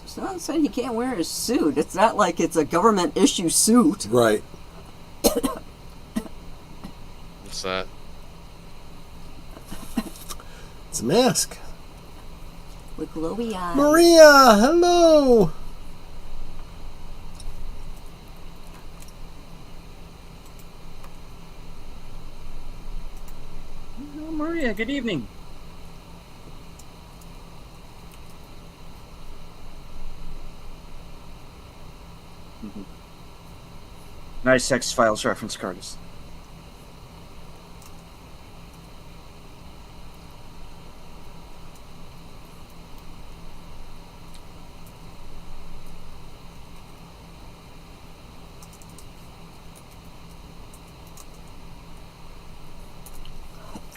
Speaker 4: Just
Speaker 3: So I'm saying he can't wear his suit. It's not like it's a government issue suit.
Speaker 1: Right.
Speaker 4: What's that?
Speaker 1: It's a mask.
Speaker 3: With glowy eyes.
Speaker 1: Maria, hello.
Speaker 2: Oh, Maria, good evening. Nice X-Files reference, Curtis.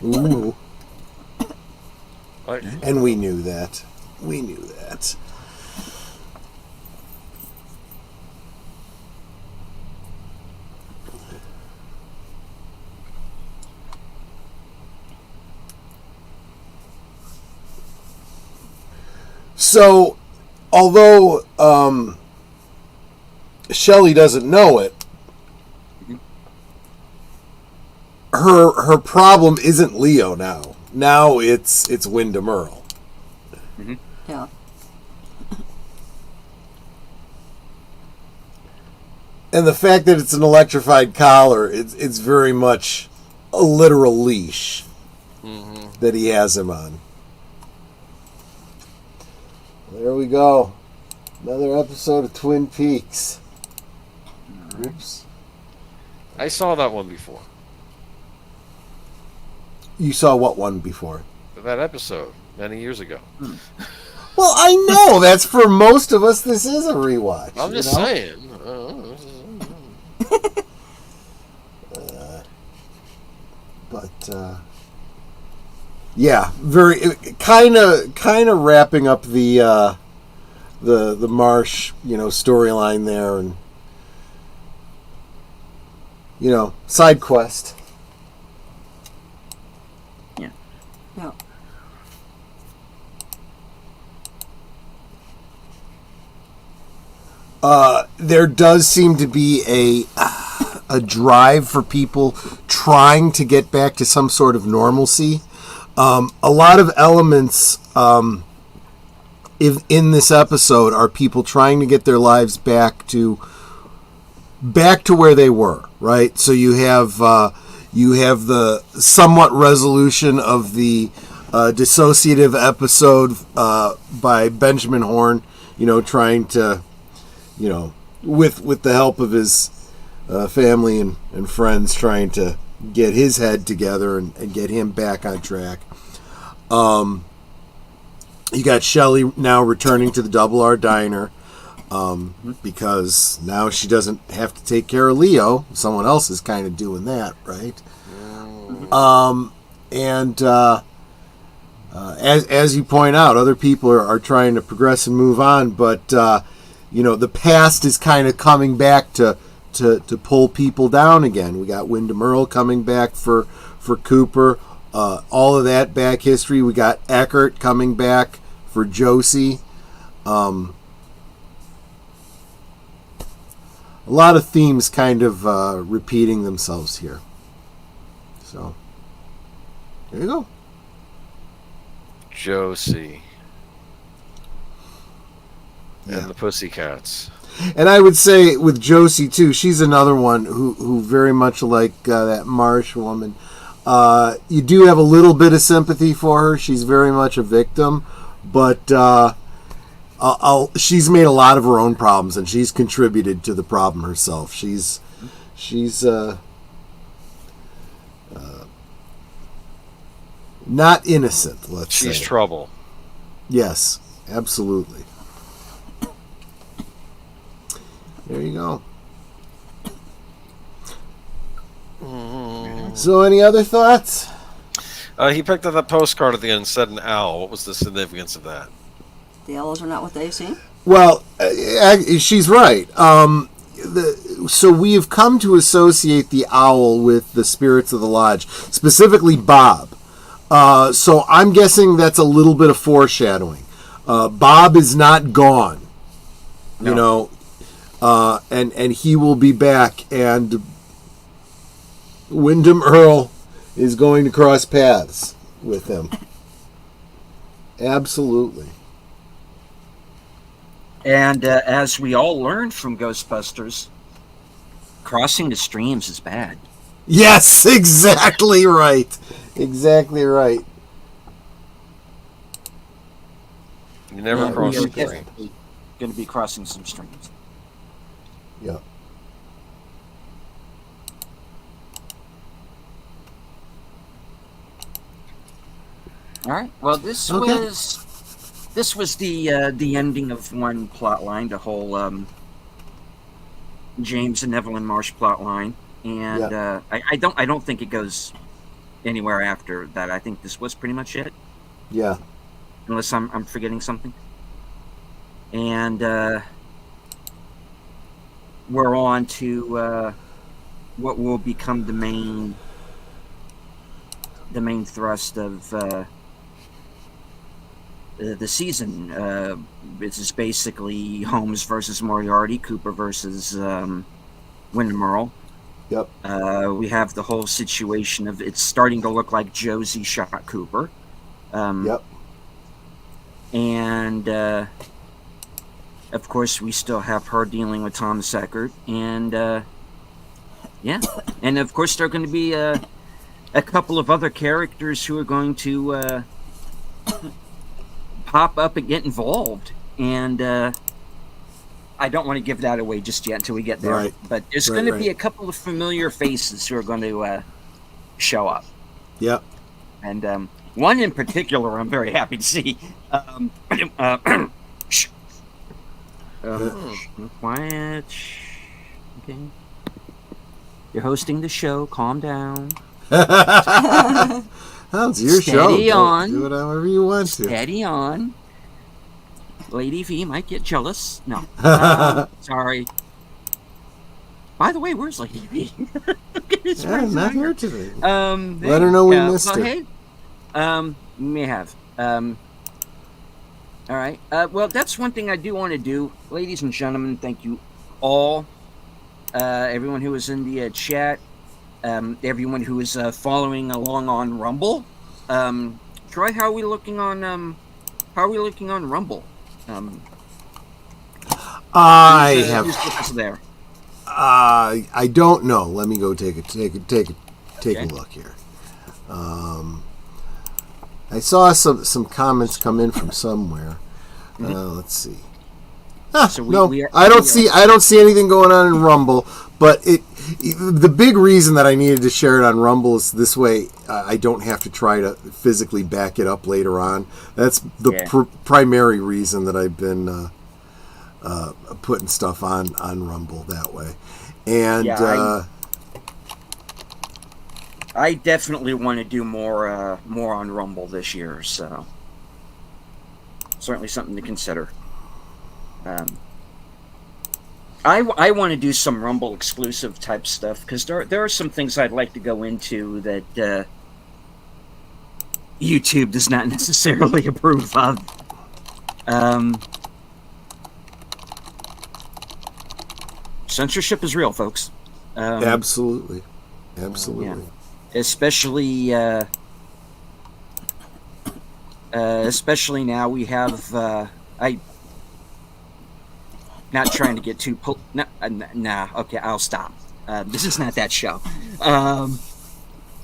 Speaker 1: Ooh.
Speaker 4: Like,
Speaker 1: And we knew that. We knew that. So, although Shelley doesn't know it, her problem isn't Leo now. Now it's Wyndham Earl.
Speaker 3: Yeah.
Speaker 1: And the fact that it's an electrified collar, it's very much a literal leash that he has him on. There we go. Another episode of Twin Peaks. Oops.
Speaker 4: I saw that one before.
Speaker 1: You saw what one before?
Speaker 4: That episode many years ago.
Speaker 1: Well, I know that's for most of us. This is a rewatch.
Speaker 4: I'm just saying.
Speaker 1: Yeah, very kind of wrapping up the Marsh, storyline there, and side quest.
Speaker 3: Yeah.
Speaker 1: There does seem to be a drive for people trying to get back to some sort of normalcy. A lot of elements in this episode are people trying to get their lives back to where they were, right? So you have the somewhat resolution of the dissociative episode by Benjamin Horne, trying to, with the help of his family and friends, trying to get his head together and get him back on track. You got Shelley now returning to the Double R Diner because now she doesn't have to take care of Leo. Someone else is kind of doing that, right? As you point out, other people are trying to progress and move on, but the past is kind of coming back to pull people down again. We got Wyndham Earl coming back for Cooper. All of that back history. We got Eckert coming back for Josie. A lot of themes kind of repeating themselves here. So, there you go.
Speaker 4: Josie.
Speaker 1: Yeah.
Speaker 4: And the Pussycats.
Speaker 1: And I would say with Josie too, she's another one who very much like that Marsh woman. You do have a little bit of sympathy for her. She's very much a victim, but she's made a lot of her own problems, and she's contributed to the problem herself. She's not innocent. Let's say
Speaker 4: She's trouble.
Speaker 1: Yes, absolutely. There you go. So, any other thoughts?
Speaker 4: He picked up that postcard at the end and said an owl. What was the significance of that?
Speaker 3: The owls are not what they seem.
Speaker 1: Well, she's right. So we have come to associate the owl with the spirits of the lodge, specifically Bob. So I'm guessing that's a little bit of foreshadowing. Bob is not gone. You know, and he will be back, and Wyndham Earl is going to cross paths with him. Absolutely.
Speaker 2: And as we all learned from Ghostbusters, crossing the streams is bad.
Speaker 1: Yes, exactly right. Exactly right.
Speaker 4: You never
Speaker 1: Yeah,
Speaker 4: cross
Speaker 2: We are
Speaker 4: the stream.
Speaker 2: definitely going to be crossing some streams.
Speaker 1: Yeah.
Speaker 2: All right. Well, this
Speaker 1: Okay.
Speaker 2: was the ending of one plot line, the whole James and Evelyn Marsh plot line, and I don't think it goes anywhere after that. I think this was pretty much it,
Speaker 1: Yeah.
Speaker 2: unless I'm forgetting something. And we're on to what will become the main thrust of the season. This is basically Holmes versus Moriarty, Cooper versus Wyndham Earl.
Speaker 1: Yep.
Speaker 2: We have the whole situation of it's starting to look like Josie shot Cooper.
Speaker 1: Yep.
Speaker 2: And of course, we still have her dealing with Tom Seckert, and yeah, and of course, there are going to be a couple of other characters who are going to pop up and get involved, and I don't want to give that away just yet until we get there.
Speaker 1: Right.
Speaker 2: But there's going to be a couple of familiar faces who are going to show up.
Speaker 1: Yep.
Speaker 2: And one in particular, I'm very happy to see. Shh. Quiet. Okay. You're hosting the show. Calm down.
Speaker 1: That's your show.
Speaker 2: Steady on.
Speaker 1: Do it however you want to.
Speaker 2: Steady on. Lady V might get jealous. No. Sorry. By the way, where's Lady V?
Speaker 1: Yeah, not here today.
Speaker 2: Let
Speaker 1: her know we missed her.
Speaker 2: Hey, we may have. All right. Well, that's one thing I do want to do. Ladies and gentlemen, thank you all. Everyone who was in the chat. Everyone who is following along on Rumble. Troy, how are we looking on Rumble?
Speaker 1: I
Speaker 2: who's
Speaker 1: have.
Speaker 2: with us there.
Speaker 1: I don't know. Let me go take a look here. I saw some comments come in from somewhere. Let's see.
Speaker 2: So
Speaker 1: I don't see anything going on in Rumble. But the big reason that I needed to share it on Rumble is this way I don't have to try to physically back it up later on. That's the primary reason that I've been putting stuff on Rumble that way. And
Speaker 2: I definitely want to do more on Rumble this year, so certainly something to consider. I want to do some Rumble exclusive type stuff because there are some things I'd like to go into that YouTube does not necessarily approve of. Censorship is real, folks.
Speaker 1: Absolutely.
Speaker 2: Yeah. Especially now we have not trying to get too okay, I'll stop. This is not that show.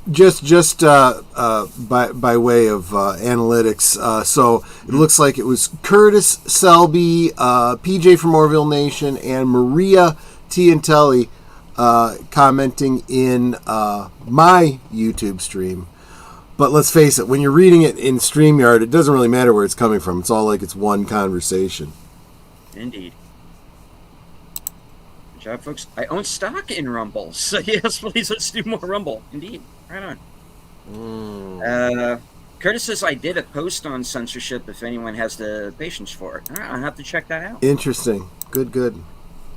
Speaker 1: Just by way of analytics, so it looks like it was Curtis Selby, PJ from Orville Nation, and Maria Tiantelli commenting in my YouTube stream. But let's face it, when you're reading it in StreamYard, it doesn't really matter where it's coming from. It's all like it's one conversation.
Speaker 2: Indeed. Good job, folks. I own stock in Rumble, so yes, please, let's do more Rumble. Indeed. Right on. Curtis says I did a post on censorship if anyone has the patience for it. All right, I'll have to check that out.
Speaker 1: Interesting. Good.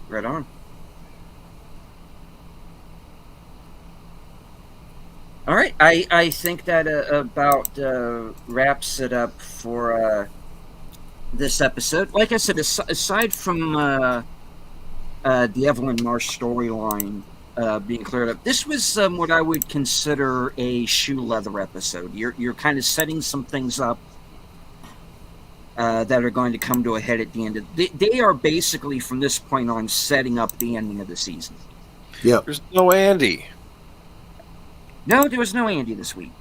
Speaker 2: Right on. All right, I think that about wraps it up for this episode. Like I said, aside from the Evelyn Marsh storyline being cleared up, this was what I would consider a shoe leather episode. You're kind of setting some things up that are going to come to a head at the end. They are basically, from this point on, setting up the ending of the season.
Speaker 1: Yep.
Speaker 4: There's no Andy.
Speaker 2: No, there was no Andy this week.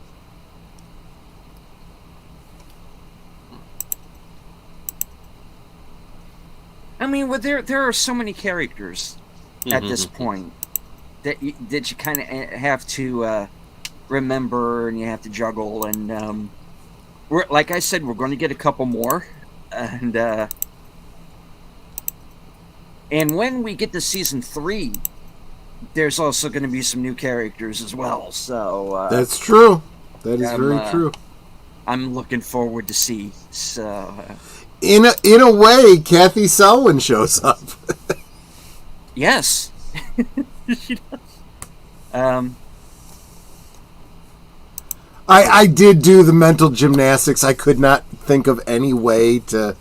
Speaker 2: I mean, well, there are so many characters at this point that you kind of have to remember and you have to juggle. And we're, like I said, we're going to get a couple more, and when we get to season 3, there's also going to be some new characters as well. So
Speaker 1: that's true. That is very true.
Speaker 2: I'm looking forward to see. So.
Speaker 1: In a way, Kathy Selwyn shows up.
Speaker 2: Yes. She does.
Speaker 1: I did do the mental gymnastics. I could not think of any way to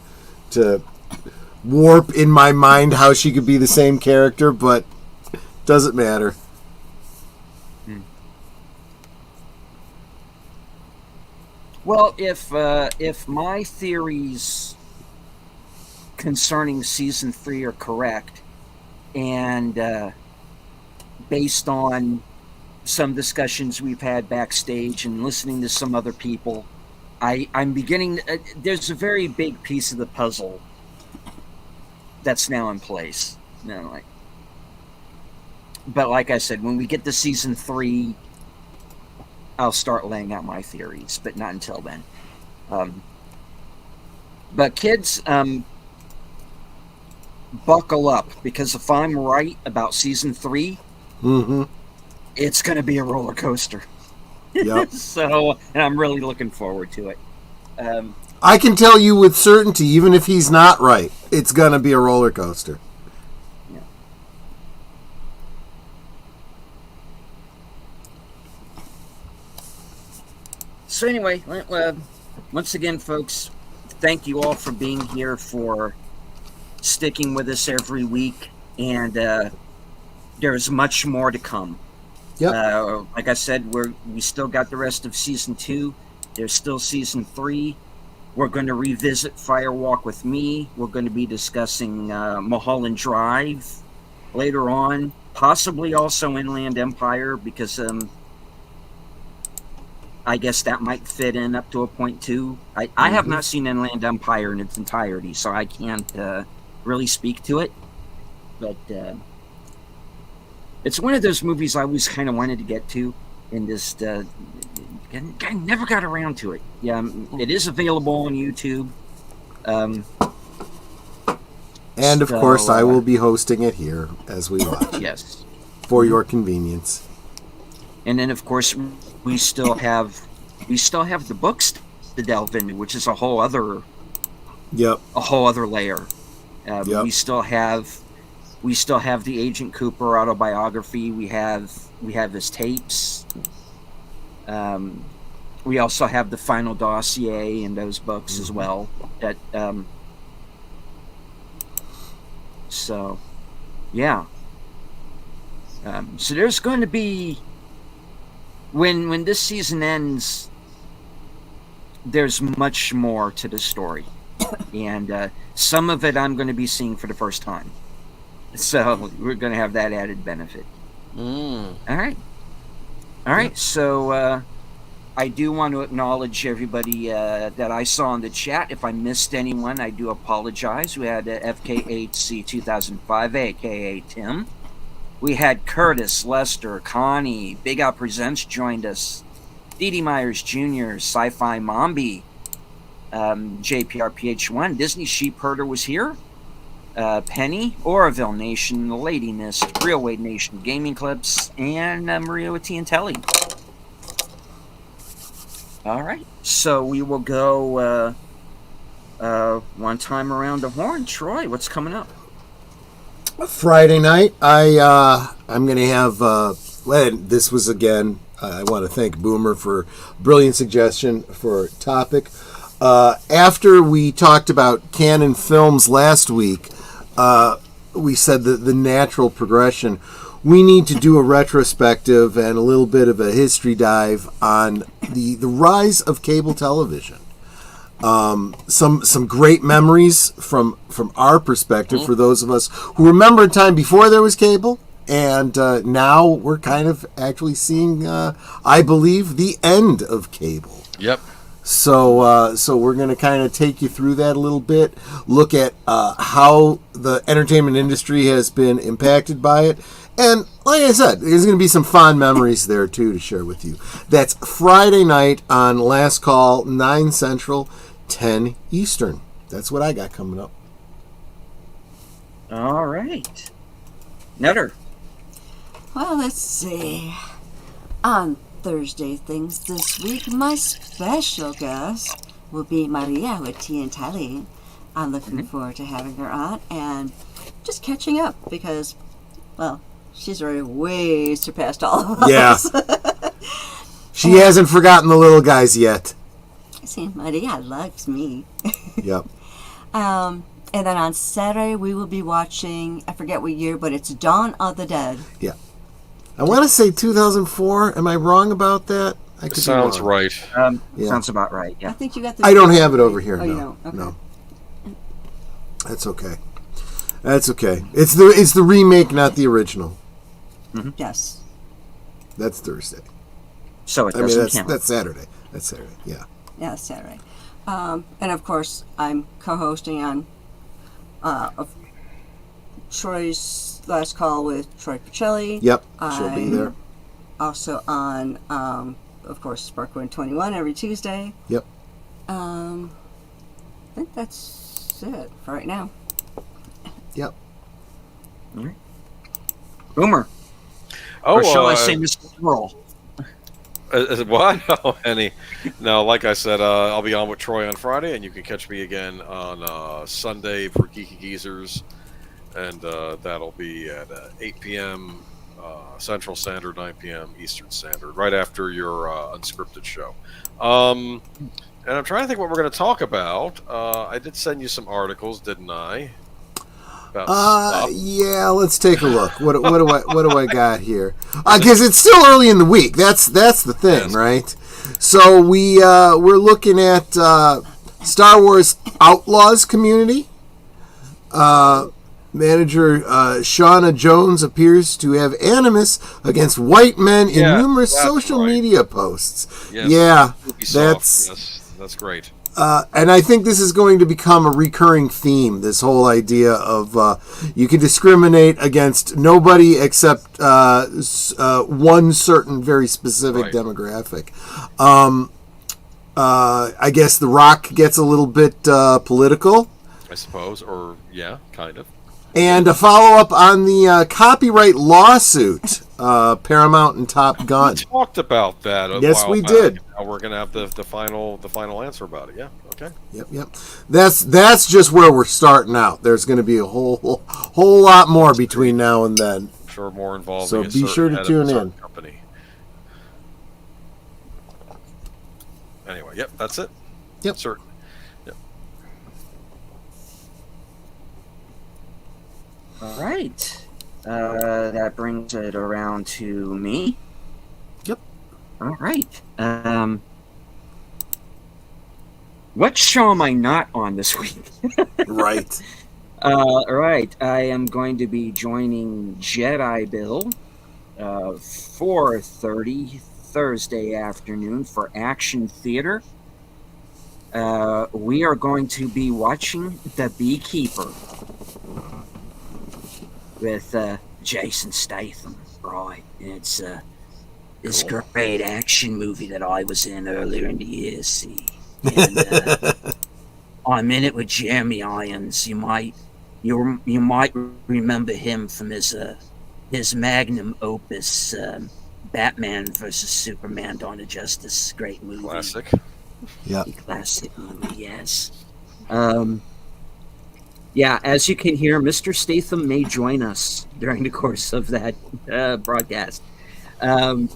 Speaker 1: warp in my mind how she could be the same character, but doesn't matter.
Speaker 2: Well, if my theories concerning season 3 are correct, and based on some discussions we've had backstage and listening to some other people, I'm beginning. There's a very big piece of the puzzle that's now in place. But like I said, when we get to season 3, I'll start laying out my theories, but not until then. But kids, buckle up, because if I'm right about season 3, it's going to be a roller coaster.
Speaker 1: Yep.
Speaker 2: So, and I'm really looking forward to it.
Speaker 1: I can tell you with certainty, even if he's not right, it's going to be a roller coaster.
Speaker 2: Yeah. So anyway, once again, folks, thank you all for being here, for sticking with us every week, and there's much more to come.
Speaker 1: Yep.
Speaker 2: Like I said, we still got the rest of season 2. There's still season 3. We're going to revisit Firewalk with Me. We're going to be discussing Mulholland Drive later on, possibly also Inland Empire, because I guess that might fit in up to a point too. I have not seen Inland Empire in its entirety, so I can't really speak to it. But it's one of those movies I always kind of wanted to get to, and just I never got around to it. Yeah, it is available on YouTube.
Speaker 1: And of course, I will be hosting it here as we watch.
Speaker 2: Yes,
Speaker 1: for your convenience.
Speaker 2: And then, of course, we still have the books to delve into, which is a whole other layer. We still have the Agent Cooper autobiography. We have his tapes. We also have the final dossier in those books as well. So there's going to be, when this season ends, there's much more to the story, and some of it I'm going to be seeing for the first time. So we're going to have that added benefit. All right. So I do want to acknowledge everybody that I saw in the chat. If I missed anyone, I do apologize. We had FKHC 2005, aka Tim. We had Curtis, Lester, Connie, Big Al Presents joined us. Dee Dee Myers Jr., Sci-Fi Mombi, JPRPH1, Disney Sheep Herder was here. Penny, Oroville Nation, The Lady Mist, Real Wade Nation, Gaming Clips, and Maria with Telly. All right, so we will go one time around the horn. Troy, what's coming up?
Speaker 1: Friday night, I'm going to have. This was again. I want to thank Boomer for brilliant suggestion for topic. after we talked about canon films last week, we said that the natural progression, we need to do a retrospective and a little bit of a history dive on the rise of cable television. Some great memories from our perspective for those of us who remember a time before there was cable, and now we're kind of actually seeing, I believe, the end of cable.
Speaker 4: Yep.
Speaker 1: So we're going to kind of take you through that a little bit, look at how the entertainment industry has been impacted by it. And like I said, there's going to be some fond memories there, too, to share with you. That's Friday night on Last Call, 9 Central, 10 Eastern. That's what I got coming up.
Speaker 2: All right. Nutter.
Speaker 3: Well, let's see. On Thursday things this week, my special guest will be Maria with Tea and Tally. I'm looking forward to having her on and just catching up because, well, she's already way surpassed all of us.
Speaker 1: Yeah. She hasn't forgotten the little guys yet.
Speaker 3: See, Maria loves me.
Speaker 1: Yep.
Speaker 3: And then on Saturday, we will be watching, I forget what year, but it's Dawn of the Dead.
Speaker 1: Yeah. I want to say 2004. Am I wrong about that? I could
Speaker 4: Sounds
Speaker 1: be wrong.
Speaker 4: right.
Speaker 1: Yeah.
Speaker 2: Sounds about right,
Speaker 3: I
Speaker 2: yeah.
Speaker 3: think you got the...
Speaker 1: I don't have it over here.
Speaker 3: Oh,
Speaker 1: no.
Speaker 3: you don't? Okay.
Speaker 1: No. That's okay. That's okay. It's the remake, not the original.
Speaker 3: Yes.
Speaker 1: That's Thursday.
Speaker 2: So it
Speaker 1: I mean,
Speaker 2: doesn't count.
Speaker 1: that's Saturday. That's Saturday. Yeah.
Speaker 3: Yeah, it's Saturday. And of course, I'm co-hosting on of Troy's Last Call with Troy Pacelli.
Speaker 1: Yep. She'll be there.
Speaker 3: Also on, of course, Sparkwood 21 every Tuesday.
Speaker 1: Yep.
Speaker 3: I think that's it for right now.
Speaker 1: Yep.
Speaker 2: All right. Boomer.
Speaker 4: Oh,
Speaker 2: Or shall I say Mr. Squirrel?
Speaker 4: What? Oh, Henny. No, like I said, I'll be on with Troy on Friday, and you can catch me again on Sunday for Geeky Geezers, and that'll be at 8 p.m. Central Standard, 9 p.m. Eastern Standard, right after your unscripted show. And I'm trying to think what we're going to talk about. I did send you some articles, didn't I? About stuff.
Speaker 1: Yeah. Let's take a look. What do I got here? Because it's still early in the week. That's the thing,
Speaker 4: Yes.
Speaker 1: right? So we're looking at Star Wars Outlaws community. Manager Shauna Jones appears to have animus against white men in numerous
Speaker 4: that's
Speaker 1: social
Speaker 4: right.
Speaker 1: media posts.
Speaker 4: Yes.
Speaker 1: Yeah,
Speaker 4: Ubisoft. That's great.
Speaker 1: and I think this is going to become a recurring theme, this whole idea of you can discriminate against nobody except one certain very specific
Speaker 4: Right.
Speaker 1: demographic. I guess The Rock gets a little bit political.
Speaker 4: I suppose, or yeah, kind of.
Speaker 1: And a follow-up on the copyright lawsuit, Paramount and Top Gun.
Speaker 4: We talked about that.
Speaker 1: Yes,
Speaker 4: while
Speaker 1: we
Speaker 4: back.
Speaker 1: did.
Speaker 4: Now we're gonna have the final answer about it. Yeah. Okay.
Speaker 1: Yep. That's just where we're starting out. There's going to be a whole lot more between now and then.
Speaker 4: I'm sure more involved.
Speaker 1: So be sure to tune in.
Speaker 4: Company. Anyway, yep, that's it.
Speaker 1: Yep.
Speaker 4: Certain. Yep.
Speaker 2: All right. That brings it around to me.
Speaker 1: Yep.
Speaker 2: All right. What show am I not on this week?
Speaker 1: Right.
Speaker 2: All right. I am going to be joining Jedi Bill 4:30 Thursday afternoon for Action Theater. We are going to be watching The Beekeeper with Jason Statham. Right. It's this
Speaker 4: Cool.
Speaker 2: great action movie that I was in earlier in the year. See. And, I'm in it with Jeremy Irons. You might remember him from his magnum opus, Batman versus Superman: Dawn of Justice. Great movie.
Speaker 4: Classic.
Speaker 1: Yeah.
Speaker 2: Classic movie. Yes. Yeah, as you can hear, Mr. Statham may join us during the course of that broadcast. All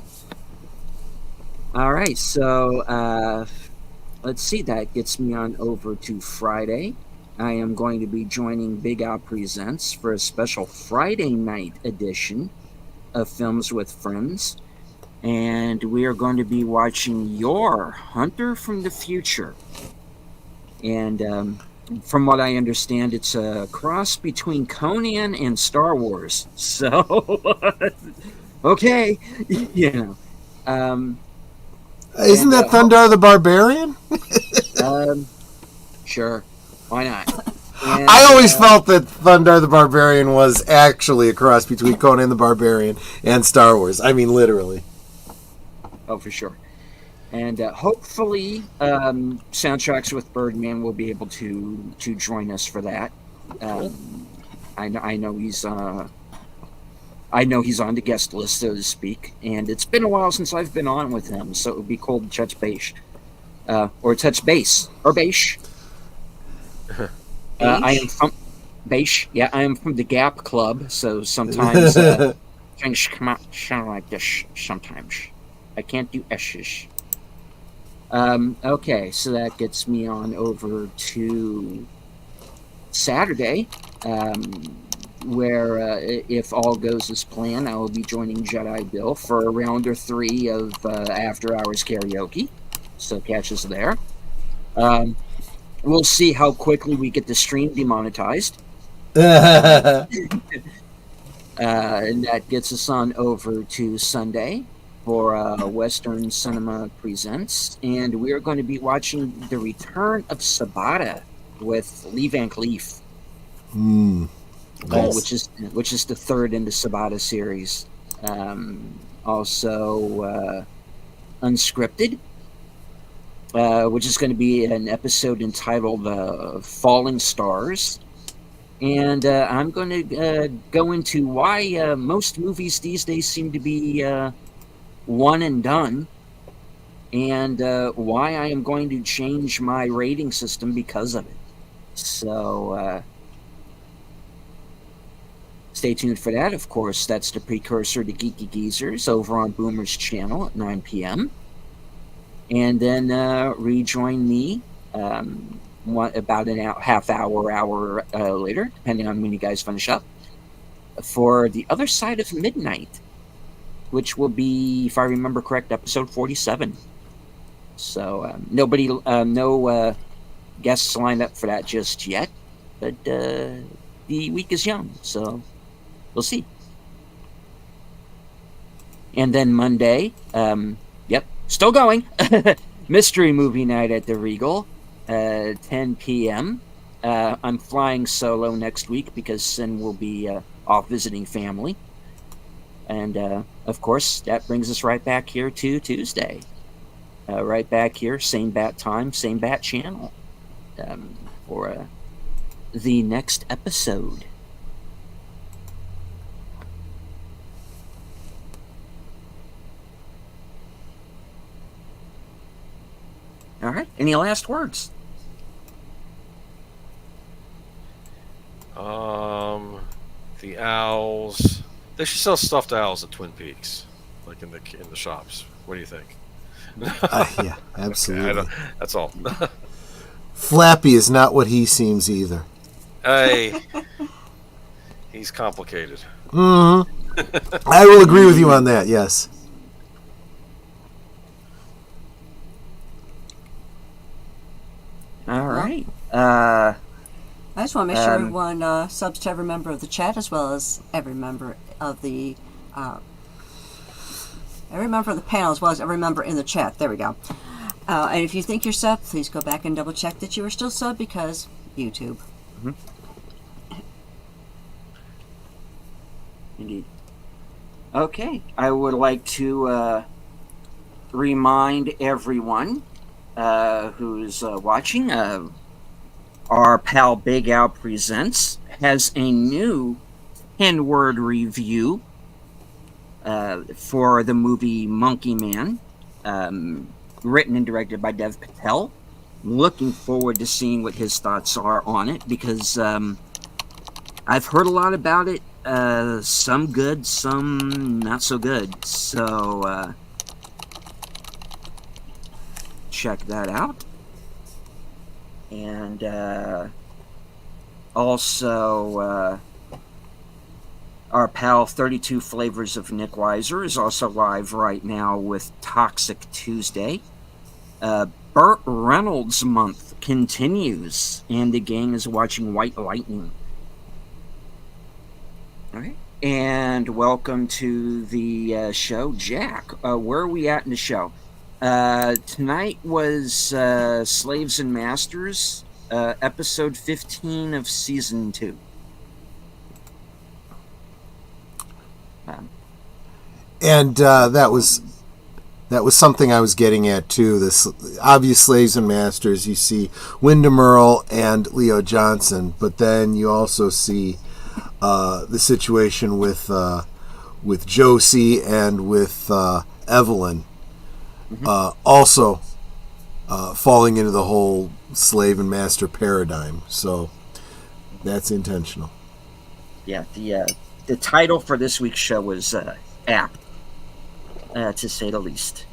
Speaker 2: right, so let's see, that gets me on over to Friday. I am going to be joining Big Al Presents for a special Friday night edition of Films with Friends. And we are going to be watching Your Hunter from the Future. And from what I understand, it's a cross between Conan and Star Wars. So, okay, you know.
Speaker 1: Isn't that Thundar the Barbarian?
Speaker 2: Sure, why not? And,
Speaker 1: I always felt that Thundar the Barbarian was actually a cross between Conan the Barbarian and Star Wars. I mean, literally.
Speaker 2: Oh, for sure. And hopefully, Soundtracks with Birdman will be able to join us for that. I know he's on the guest list, so to speak. And it's been a while since I've been on with him, so it would be cool to touch base, or touch base or base. I am from base. Yeah, I am from the Gap Club, so sometimes things come out sound like this. Sometimes I can't do S's. Okay, so that gets me on over to Saturday, where, if all goes as planned, I will be joining Jedi Bill for a round or 3 of After Hours Karaoke. So catch us there. We'll see how quickly we get the stream demonetized. And that gets us on over to Sunday for Western Cinema Presents, and we are going to be watching The Return of Sabata with Lee Van Cleef,
Speaker 1: Nice.
Speaker 2: which is the third in the Sabata series. Also, Unscripted, which is going to be an episode entitled "Falling Stars." And I'm going to go into why most movies these days seem to be one and done, and why I am going to change my rating system because of it. So stay tuned for that. Of course, that's the precursor to Geeky Geezers over on Boomer's channel at 9 p.m. And then rejoin me about half hour later, depending on when you guys finish up, for The Other Side of Midnight, which will be, if I remember correct, episode 47. So no guests lined up for that just yet, but the week is young, so we'll see. And then Monday, still going, Mystery Movie Night at the Regal, 10 p.m. I'm flying solo next week because Sin will be off visiting family. And, of course, that brings us right back here to Tuesday. Right back here, same bat time, same bat channel, for the next episode. All right. Any last words?
Speaker 4: The owls. They should sell stuffed owls at Twin Peaks, like in the shops. What do you think?
Speaker 1: Yeah, absolutely.
Speaker 4: Okay, that's all.
Speaker 1: Flappy is not what he seems either.
Speaker 4: Hey, he's complicated.
Speaker 1: I will agree with you on that, yes.
Speaker 2: All right.
Speaker 3: I just want to make sure everyone subs to every member of the chat, as well as every member of the panel, as well as every member in the chat. There we go. And if you think you're sub, please go back and double check that you are still sub, because YouTube.
Speaker 2: Mm-hmm. Indeed. Okay, I would like to remind everyone who's watching, our pal Big Al Presents has a new 10-word review for the movie Monkey Man, written and directed by Dev Patel. Looking forward to seeing what his thoughts are on it, because I've heard a lot about it. Some good, some not so good. So check that out. and also our pal 32 Flavors of Nick Weiser is also live right now with Toxic Tuesday. Burt Reynolds month continues, and the gang is watching White Lightning. All right. And welcome to the show, Jack. Where are we at in the show? Tonight was Slaves and Masters, episode 15 of season 2.
Speaker 1: And that was something I was getting at too. This obvious Slaves and Masters. You see Wyndham Earle and Leo Johnson, but then you also see the situation with Josie and with Evelyn, also falling into the whole slave and master paradigm. So that's intentional.
Speaker 2: Yeah, the title for this week's show was apt, to say the least.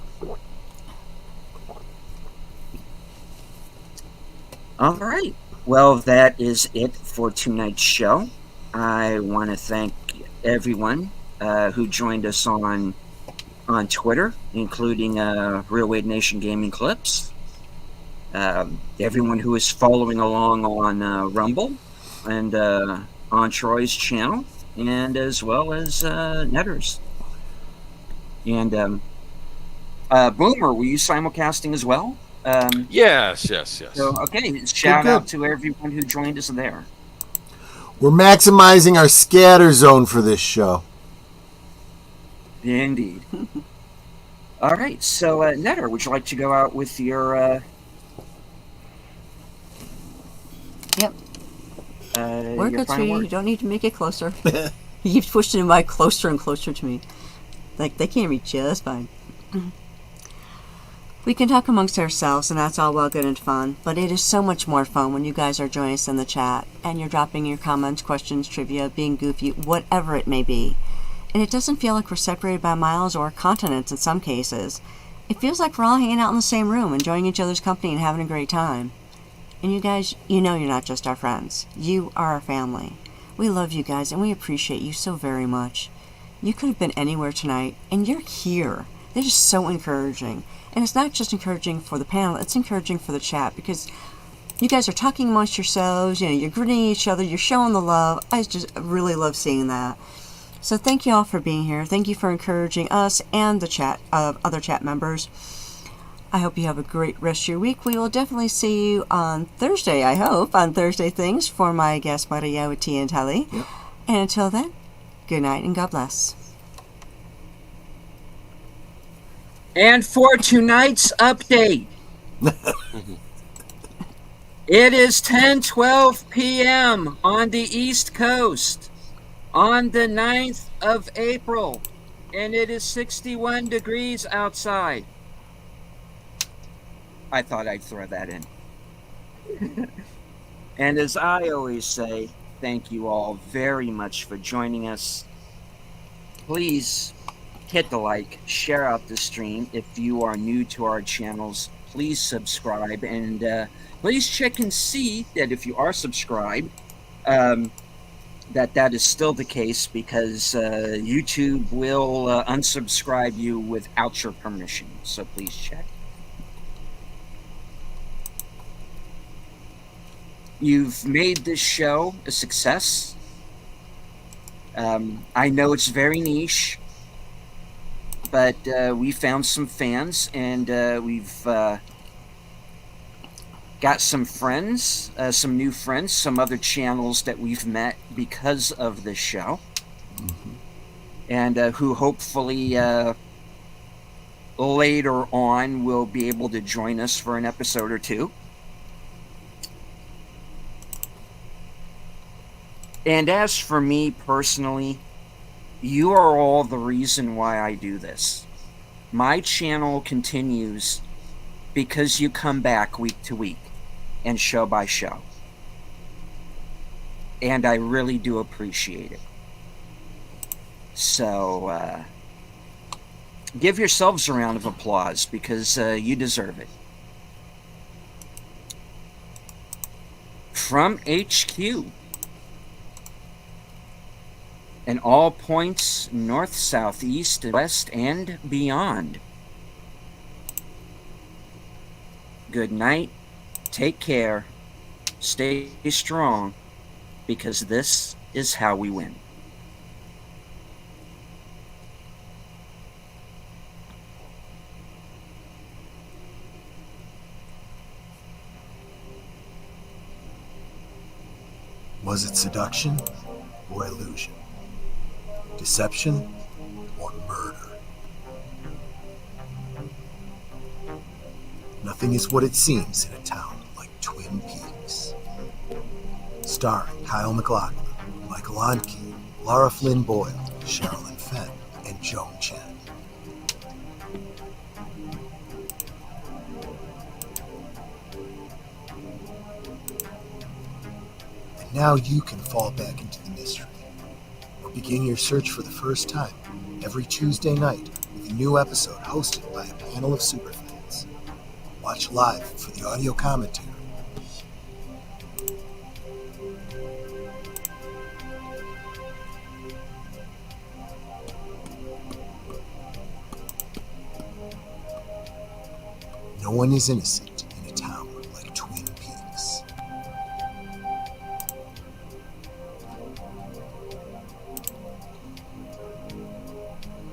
Speaker 2: All right. Well, that is it for tonight's show. I want to thank everyone who joined us on Twitter, including Real Wade Nation Gaming Clips. Everyone who is following along on Rumble and on Troy's channel, and as well as Netters. And Boomer, were you simulcasting as well?
Speaker 4: Yes.
Speaker 2: So, okay, shout out to everyone who joined us there.
Speaker 1: We're maximizing our scatter zone for this show.
Speaker 2: Indeed. All right, so Netter, would you like to go out with your...
Speaker 3: Yep. We're good, sweetie. You don't need to make it closer. He keeps pushing the mic closer and closer to me. Like, they can't reach you. That's fine. We can talk amongst ourselves, and that's all well, good, and fun. But it is so much more fun when you guys are joining us in the chat, and you're dropping your comments, questions, trivia, being goofy, whatever it may be. And it doesn't feel like we're separated by miles or continents in some cases. It feels like we're all hanging out in the same room, enjoying each other's company and having a great time. And you guys, you know you're not just our friends. You are our family. We love you guys, and we appreciate you so very much. You could have been anywhere tonight, and you're here. That is so encouraging. And it's not just encouraging for the panel, it's encouraging for the chat, because you guys are talking amongst yourselves, you know, you're greeting each other, you're showing the love. I just really love seeing that. So thank you all for being here. Thank you for encouraging us and the chat, other chat members. I hope you have a great rest of your week. We will definitely see you on Thursday, I hope, on Thursday Things for my guest, Maria with Tia and Telly. Yep. And until then, good night and God bless.
Speaker 2: And for tonight's update, it is 10:12 p.m. on the East Coast on the 9th of April, and it is 61 degrees outside. I thought I'd throw that in. And as I always say, thank you all very much for joining us. Please hit the like, share out the stream. If you are new to our channels, please subscribe, and please check and see that if you are subscribed, that is still the case, because YouTube will unsubscribe you without your permission. So please check. You've made this show a success. I know it's very niche, but we found some fans, and we've got some friends, some new friends, some other channels that we've met because of this show, and who hopefully later on will be able to join us for an episode or two. And as for me personally, you are all the reason why I do this. My channel continues because you come back week to week and show by show. And I really do appreciate it. So, give yourselves a round of applause, because you deserve it. from HQ and all points north, south, east, west, and beyond. Good night. Take care. Stay strong, because this is how we win.
Speaker 1: Was it seduction or illusion? Deception or murder? Nothing is what it seems in a town like Twin Peaks. Starring Kyle MacLachlan, Michael Onke, Laura Flynn Boyle, Sherilyn Fenn, and Joan Chen. And now you can fall back into the mystery, or begin your search for the first time every Tuesday night with a new episode hosted by a panel of superfans. Watch live for the audio commentary. No one is innocent